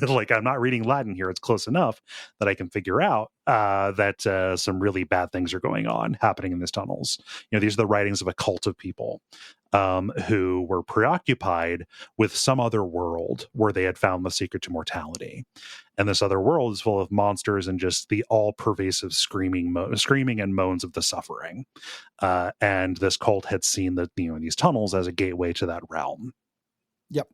Like, I'm not reading Latin here. It's close enough that I can figure out that some really bad things are going on happening in these tunnels. These are the writings of a cult of people who were preoccupied with some other world where they had found the secret to mortality. And this other world is full of monsters and just the all-pervasive screaming and moans of the suffering. And this cult had seen these tunnels as a gateway to that realm. Yep.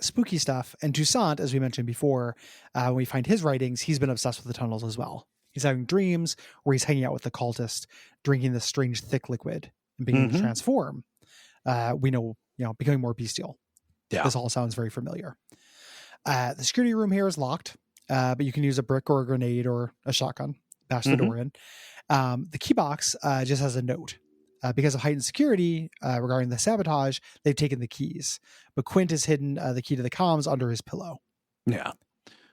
Spooky stuff. And Toussaint, as we mentioned before, when we find his writings, he's been obsessed with the tunnels as well. He's having dreams where he's hanging out with the cultist, drinking this strange thick liquid and beginning to transform. We know, becoming more bestial. Yeah. This all sounds very familiar. The security room here is locked, but you can use a brick or a grenade or a shotgun, bash the door in. The key box just has a note. Because of heightened security regarding the sabotage, they've taken the keys. But Quint has hidden the key to the comms under his pillow. Yeah.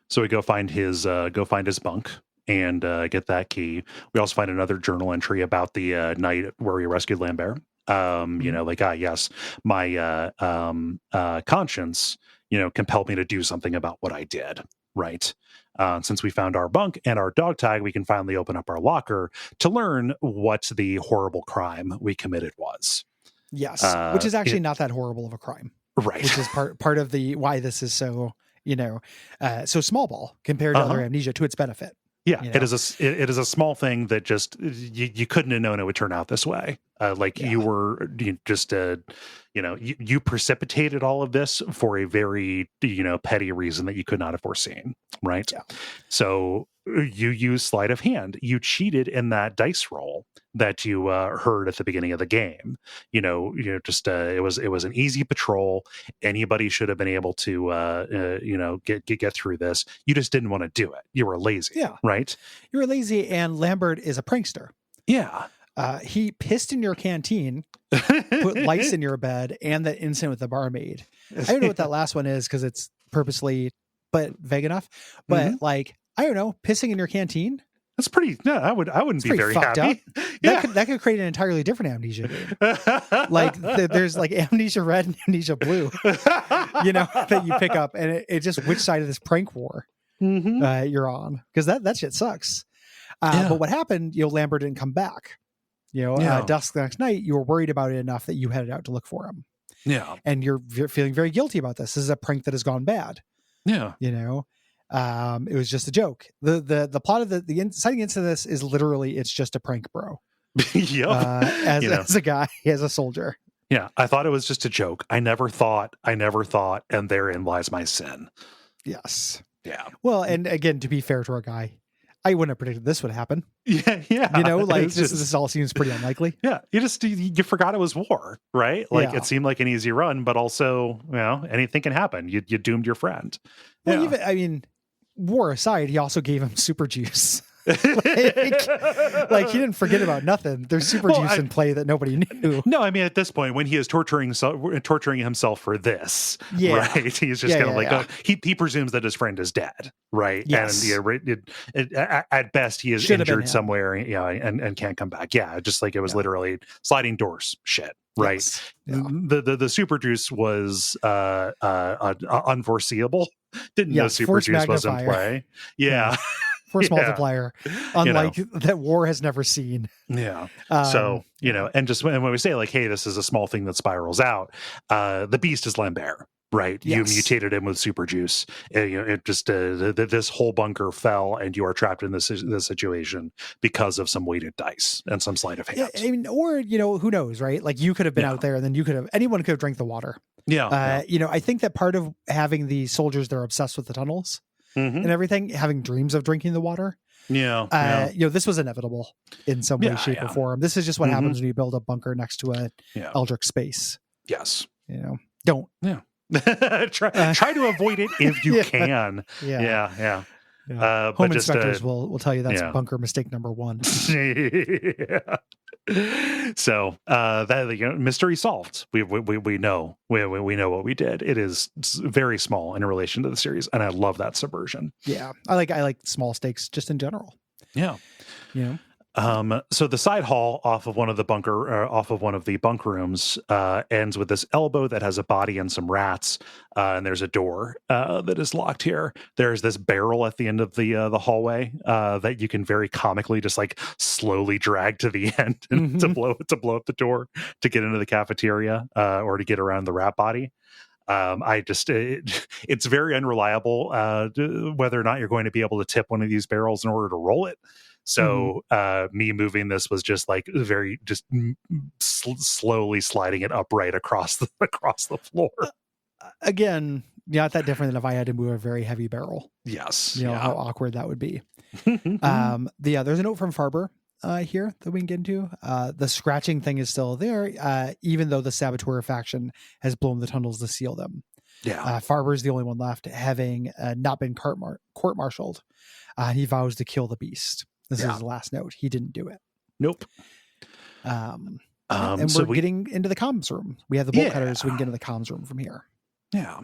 So we go find his bunk and get that key. We also find another journal entry about the night where we rescued Lambert. Yes, my conscience, compelled me to do something about what I did. Right. Since we found our bunk and our dog tag, we can finally open up our locker to learn what the horrible crime we committed was. Yes. Which is actually not that horrible of a crime. Right. Which is part of the why this is so, so small ball compared to other amnesia to its benefit. Yeah, it is a small thing that just you couldn't have known it would turn out this way. You precipitated all of this for a very petty reason that you could not have foreseen, right? Yeah. So you use sleight of hand. You cheated in that dice roll that you heard at the beginning of the game. It was an easy patrol. Anybody should have been able to get through this. You just didn't want to do it. You were lazy. Yeah. Right. You were lazy, and Lambert is a prankster. Yeah. He pissed in your canteen, put lice in your bed, and that incident with the barmaid. I don't know what that last one is because it's purposely, but vague enough. But like, I don't know, pissing in your canteen. That's pretty. No, I wouldn't be very happy. Up. That could create an entirely different Amnesia game. Like there's like Amnesia Red and Amnesia Blue, that you pick up, and it just which side of this prank war you're on, because that shit sucks. But what happened? Lambert didn't come back. Dusk the next night, you were worried about it enough that you headed out to look for him. Yeah, and you're feeling very guilty about this. This is a prank that has gone bad. Yeah, it was just a joke. The plot of the inciting incident of this is literally it's just a prank, bro. Yep. As a guy, as a soldier. Yeah, I thought it was just a joke. I never thought, and therein lies my sin. Yes. Yeah. Well, and again, to be fair to our guy, I wouldn't have predicted this would happen. Yeah. This all seems pretty unlikely. Yeah, you forgot it was war, right? Like it seemed like an easy run, but also, anything can happen. You doomed your friend. Well, even war aside, he also gave him super juice. like he didn't forget about nothing. There's super juice in play that nobody knew. No, I mean at this point when he is torturing himself for this, right? He's just kind of like he presumes that his friend is dead, right? Yes. And at best he is injured somewhere, and can't come back. Yeah, just like it was literally sliding doors shit. Right. Yes. Yeah. The super juice was unforeseeable. Didn't know super juice was in play. Yeah. Force multiplier, unlike that war has never seen. Yeah. So, and just when we say like, hey, this is a small thing that spirals out, the beast is Lambert, right? Yes. You mutated him with super juice. It just, this whole bunker fell and you are trapped in this situation because of some weighted dice and some sleight of hand. Yeah, I mean, or, who knows, right? Like you could have been out there and then anyone could have drank the water. Yeah. I think that part of having the soldiers that are obsessed with the tunnels and everything, having dreams of drinking the water. Yeah. This was inevitable in some way, shape, or form. This is just what happens when you build a bunker next to a Eldritch space. Yes. Don't. Yeah. try to avoid it if you can. Yeah. Home inspectors will tell you that's bunker mistake number one. So that mystery solved. We know we know what we did. It is very small in relation to the series, and I love that subversion. Yeah, I like small stakes just in general. Yeah. So the side hall off of one of the bunk rooms ends with this elbow that has a body and some rats, and there's a door that is locked here. There's this barrel at the end of the hallway that you can very comically just like slowly drag to the end and to blow up the door to get into the cafeteria or to get around the rat body. It's very unreliable whether or not you're going to be able to tip one of these barrels in order to roll it. So me moving this was just like very just slowly sliding it upright across the floor. Again, not that different than if I had to move a very heavy barrel. Yes, how awkward that would be. There's a note from Farber here that we can get into. The scratching thing is still there, even though the saboteur faction has blown the tunnels to seal them. Yeah, Farber is the only one left, having not been court-martialed. He vows to kill the beast. This is his last note. He didn't do it. Nope. And we're getting into the comms room. We have the bolt cutters, so we can get into the comms room from here. Yeah.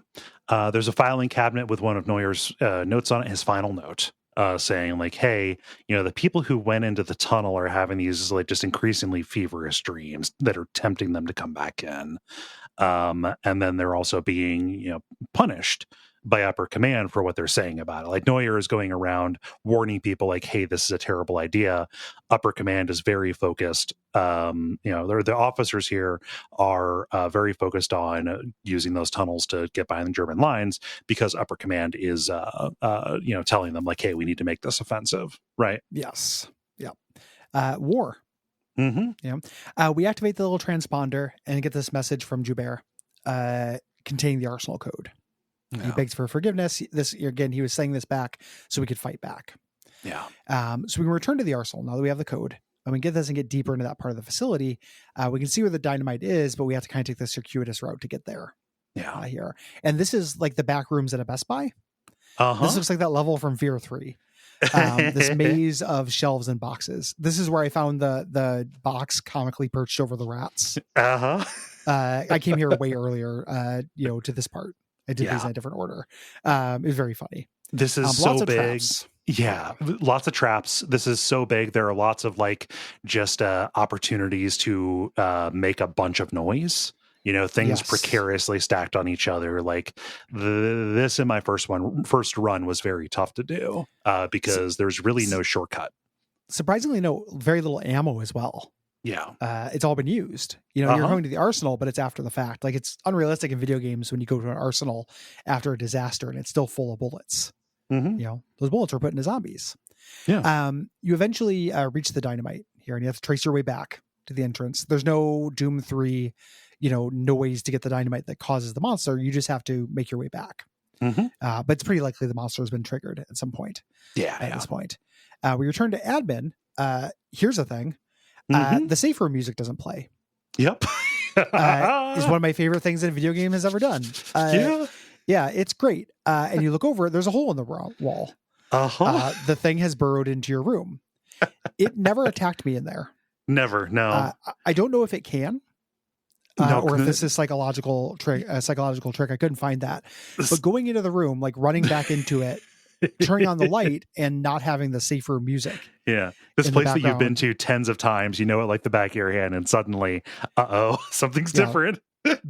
There's a filing cabinet with one of Neuer's notes on it, his final note, saying like, hey, the people who went into the tunnel are having these like just increasingly feverish dreams that are tempting them to come back in. And then they're also being, punished by upper command for what they're saying about it. Like Neuer is going around warning people like, hey, this is a terrible idea. Upper command is very focused. The officers here are very focused on using those tunnels to get behind the German lines because upper command is, telling them like, hey, we need to make this offensive. Right. Yes. Yeah. War. Mm-hmm. We activate the little transponder and get this message from Joubert containing the arsenal code. He begs for forgiveness. He was saying this back so we could fight back. Yeah. So we can return to the arsenal now that we have the code. And we get this and get deeper into that part of the facility. We can see where the dynamite is, but we have to kind of take the circuitous route to get there. Yeah. Here. And this is like the back rooms at a Best Buy. This looks like that level from Fear 3. This maze of shelves and boxes. This is where I found the box comically perched over the rats. I came here way earlier, to this part. I did these in a different order. It was very funny. This is lots so of big. Traps. Yeah, lots of traps. This is so big. There are lots of just opportunities to make a bunch of noise. Things precariously stacked on each other. Like this in my first run was very tough to do because there's really no shortcut. Surprisingly, very little ammo as well. Yeah. It's all been used. You're going to the arsenal, but it's after the fact. Like, it's unrealistic in video games when you go to an arsenal after a disaster and it's still full of bullets. Those bullets were put into zombies. Yeah. You eventually reach the dynamite here, and you have to trace your way back to the entrance. There's no Doom 3, noise to get the dynamite that causes the monster. You just have to make your way back. But it's pretty likely the monster has been triggered at some point. At this point. We return to admin. Here's the thing. The safe room music doesn't play. Yep. Is one of my favorite things that a video game has ever done. Yeah, it's great. And you look over, there's a hole in the wall. The thing has burrowed into your room. It never attacked me in there. Never, no. I don't know if it can. Or if this is a psychological trick. I couldn't find that. But going into the room, like running back into it, turning on the light and not having the safe room music. Yeah. This place that you've been to tens of times, it like the back of your hand, and suddenly, something's different.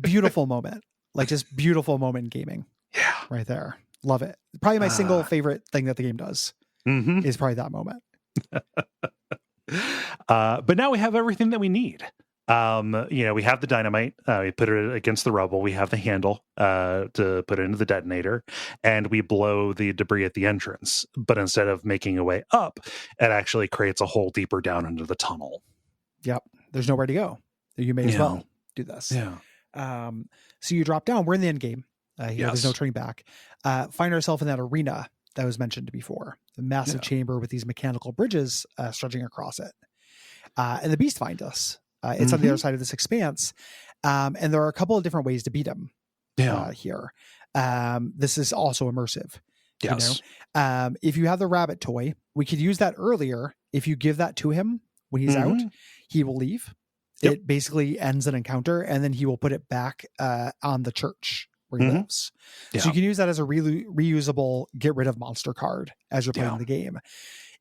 Beautiful moment. Like, just beautiful moment in gaming. Yeah. Right there. Love it. Probably my single favorite thing that the game does is probably that moment. But now we have everything that we need. We have the dynamite. We put it against the rubble. We have the handle to put it into the detonator, and we blow the debris at the entrance. But instead of making a way up, it actually creates a hole deeper down into the tunnel. Yep. There's nowhere to go. You may as well do this. Yeah. So you drop down. We're in the end game. There's no turning back. Find ourselves in that arena that was mentioned before. The massive chamber with these mechanical bridges stretching across it. And the beast finds us. It's on the other side of this expanse. And there are a couple of different ways to beat him here. This is also immersive. Yes. If you have the rabbit toy, we could use that earlier. If you give that to him when he's out, he will leave. Yep. It basically ends an encounter, and then he will put it back on the church where he lives. Yeah. So you can use that as a reusable get rid of monster card as you're playing the game.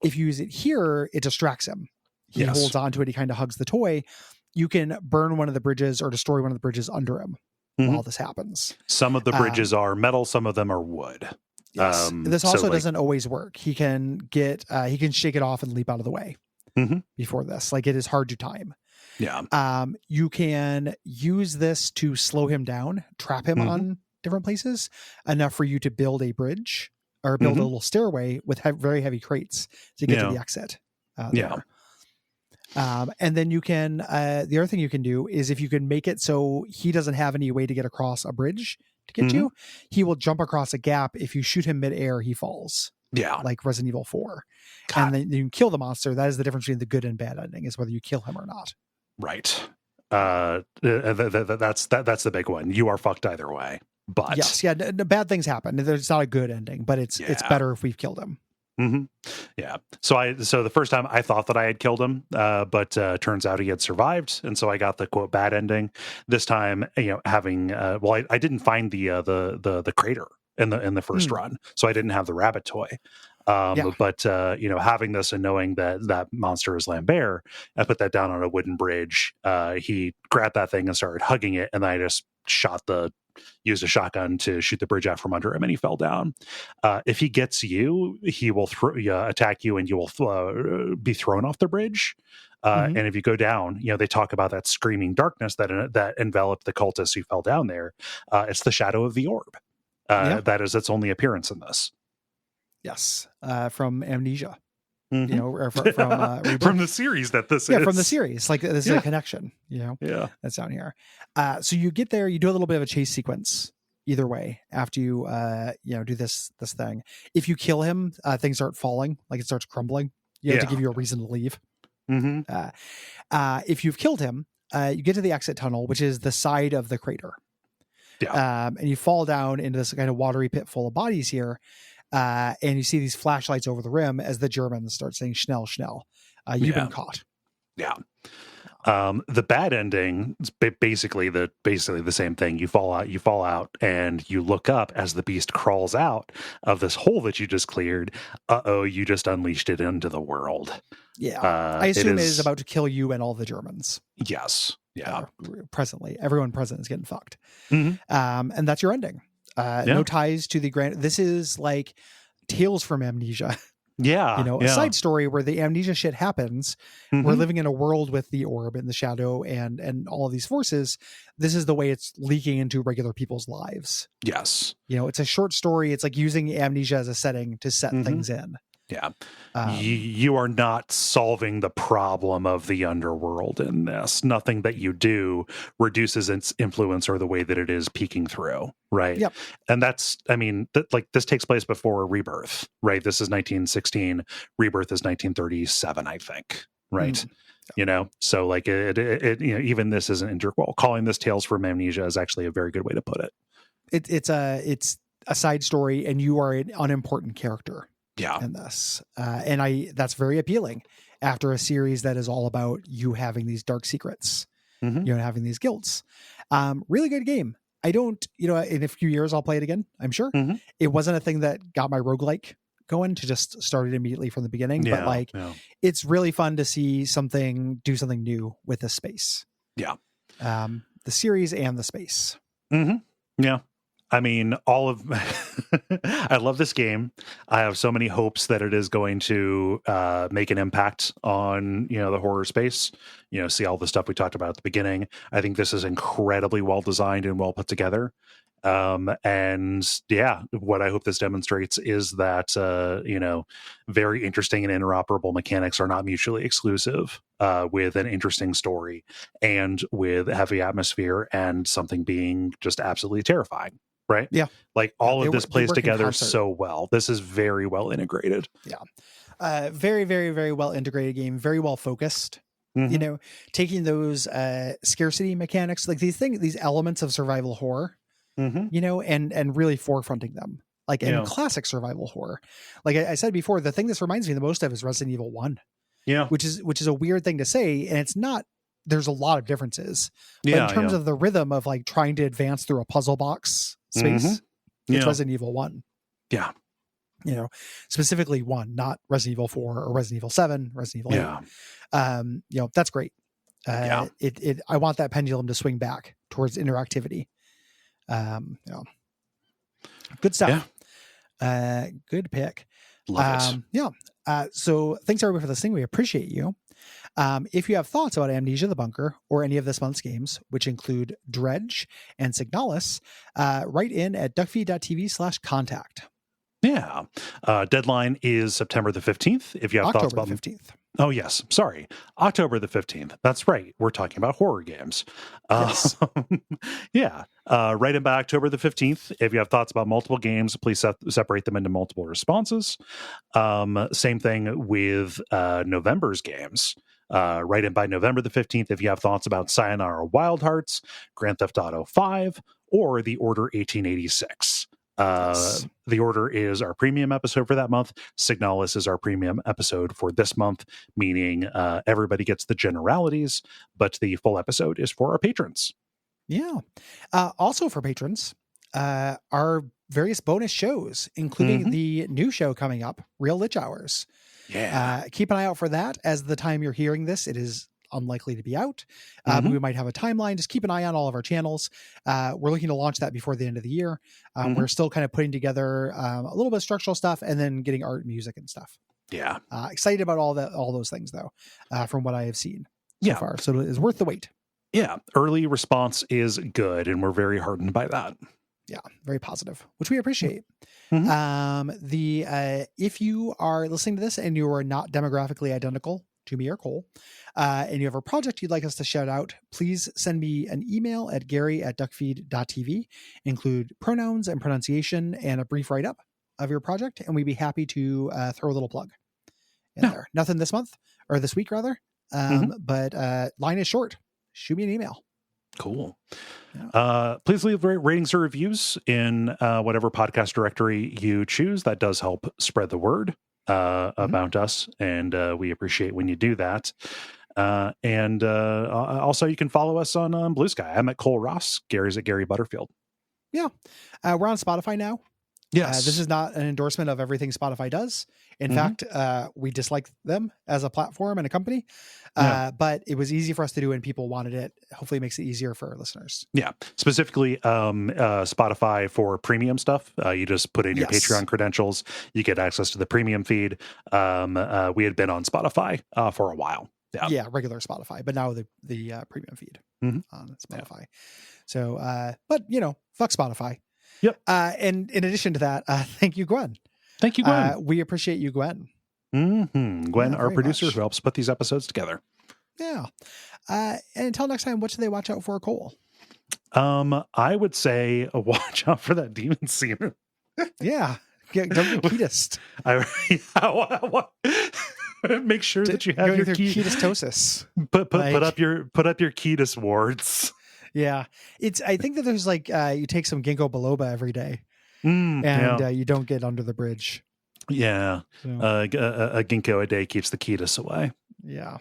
If you use it here, it distracts him. He holds on to it. He kind of hugs the toy. You can burn one of the bridges or destroy one of the bridges under him while this happens. Some of the bridges are metal. Some of them are wood. Yes. This also doesn't always work. He can shake it off and leap out of the way before this. Like, it is hard to time. Yeah. You can use this to slow him down, trap him on different places, enough for you to build a bridge or build a little stairway with very heavy crates to get to the exit. There. And then you can, the other thing you can do is if you can make it so he doesn't have any way to get across a bridge to get you, he will jump across a gap. If you shoot him midair, he falls. Yeah. Like Resident Evil 4. God. And then you can kill the monster. That is the difference between the good and bad ending, is whether you kill him or not. Right. That's the big one. You are fucked either way. But yes, bad things happen. It's not a good ending, but it's better if we've killed him. Yeah. So the first time I thought that I had killed him, but turns out he had survived, and so I got the quote bad ending. This time, having I didn't find the crater in the first run, so I didn't have the rabbit toy. But having this and knowing that monster is Lambert, I put that down on a wooden bridge. He grabbed that thing and started hugging it, and then I just used a shotgun to shoot the bridge out from under him, and he fell down. If he gets you, he will attack you, and you will be thrown off the bridge. And if you go down, they talk about that screaming darkness that enveloped the cultists who fell down there. It's the shadow of the orb. That is its only appearance in this. Yes, from Amnesia. From the series that this is. Yeah, from the series. Like, this is a connection, that's down here. So you get there, you do a little bit of a chase sequence either way after you, do this thing. If you kill him, things start falling, like it starts crumbling, to give you a reason to leave. If you've killed him, you get to the exit tunnel, which is the side of the crater. And you fall down into this kind of watery pit full of bodies here. and you see these flashlights over the rim as the Germans start saying "Schnell, Schnell." You've been caught. Yeah. The bad ending is basically the same thing. You fall out, and you look up as the beast crawls out of this hole that you just cleared. You just unleashed it into the world. Yeah, I assume it is about to kill you and all the Germans. Yes. Yeah. Presently, everyone present is getting fucked. Mm-hmm. And that's your ending. No ties to the grand. This is like Tales from Amnesia. Yeah. A side story where the amnesia shit happens. Mm-hmm. We're living in a world with the orb and the shadow and all of these forces. This is the way it's leaking into regular people's lives. Yes. It's a short story. It's like using amnesia as a setting to set things in. Yeah. You are not solving the problem of the underworld in this. Nothing that you do reduces its influence or the way that it is peeking through. Right. Yep. And that's, this takes place before Rebirth, right? This is 1916. Rebirth is 1937, I think. Right. So like it even this isn't integral. Calling this Tales from Amnesia is actually a very good way to put it. It's a side story, and you are an unimportant character. Yeah. In this. And that's very appealing after a series that is all about you having these dark secrets, having these guilts. Really good game. I don't, in a few years I'll play it again, I'm sure. It wasn't a thing that got my roguelike going to just start it immediately from the beginning, but it's really fun to see do something new with the space. Yeah. The series and the space. Yeah. All of I love this game. I have so many hopes that it is going to make an impact on, the horror space, see all the stuff we talked about at the beginning. I think this is incredibly well designed and well put together. And what I hope this demonstrates is that, very interesting and interoperable mechanics are not mutually exclusive, with an interesting story and with heavy atmosphere and something being just absolutely terrifying. Right. Yeah. Like all of this plays together so well. This is very well integrated. Yeah. Very, very, very well integrated game. Very well focused. Taking those scarcity mechanics, like these elements of survival horror, and really forefronting them, like in classic survival horror. Like I said before, the thing this reminds me the most of is Resident Evil 1. Yeah. Which is a weird thing to say, and it's not. There's a lot of differences. But in terms of the rhythm of like trying to advance through a puzzle box space, it's Resident Evil 1. Yeah. Specifically 1, not Resident Evil 4 or Resident Evil 7, Resident Evil 8. That's great. I want that pendulum to swing back towards interactivity. Good stuff. Good pick. Love it. So thanks everybody for listening. We appreciate you. If you have thoughts about Amnesia the Bunker or any of this month's games, which include Dredge and Signalis, write in at Duckfeed.tv/contact. Yeah. Deadline is September the 15th. If you have thoughts about October the 15th. Oh, yes. Sorry. October the 15th. That's right. We're talking about horror games. Yes. Write in by October the 15th. If you have thoughts about multiple games, please separate them into multiple responses. Same thing with November's games. Write in by November the 15th if you have thoughts about Sayonara Wild Hearts, Grand Theft Auto 5, or The Order 1886. The Order is our premium episode for that month. Signalis is our premium episode for this month, meaning everybody gets the generalities, but the full episode is for our patrons. Yeah. Also for patrons, our various bonus shows, including the new show coming up, Real Lich Hours. Yeah. Keep an eye out for that. As the time you're hearing this, it is unlikely to be out. But we might have a timeline. Just keep an eye on all of our channels. We're looking to launch that before the end of the year. We're still kind of putting together a little bit of structural stuff and then getting art and music and stuff. Yeah. Excited about all those things though, from what I have seen so far. So it is worth the wait. Yeah. Early response is good, and we're very heartened by that. Yeah, very positive, which we appreciate. If you are listening to this and you are not demographically identical to me or Cole, and you have a project you'd like us to shout out, please send me an email at gary@duckfeed.tv. Include pronouns and pronunciation and a brief write-up of your project, and we'd be happy to throw a little plug in there. Nothing this month, or this week rather, but line is short. Shoot me an email. Cool. Please leave ratings or reviews in whatever podcast directory you choose. That does help spread the word about us, and we appreciate when you do that. And also, you can follow us on Blue Sky. I'm at Cole Ross. Gary's at Gary Butterfield. Yeah. We're on Spotify now. Yes. This is not an endorsement of everything Spotify does. In fact, we dislike them as a platform and a company, but it was easy for us to do and people wanted it. Hopefully it makes it easier for our listeners. Yeah. Specifically, Spotify for premium stuff. You just put in your Patreon credentials. You get access to the premium feed. We had been on Spotify for a while. Yeah. Regular Spotify, but now the premium feed on Spotify. Yeah. So, but fuck Spotify. Yep. And in addition to that, thank you, Gwen. Thank you, Gwen. We appreciate you, Gwen. Gwen, our producer, who helps put these episodes together. Yeah. And until next time, what should they watch out for, Cole? I would say watch out for that demon semen. Yeah. Don't get ketist. Make sure that you have your ketosis. Put up your ketis wards. Yeah, I think that there's you take some ginkgo biloba every day, and you don't get under the bridge. Yeah, so. A ginkgo a day keeps the ketis away. Yeah.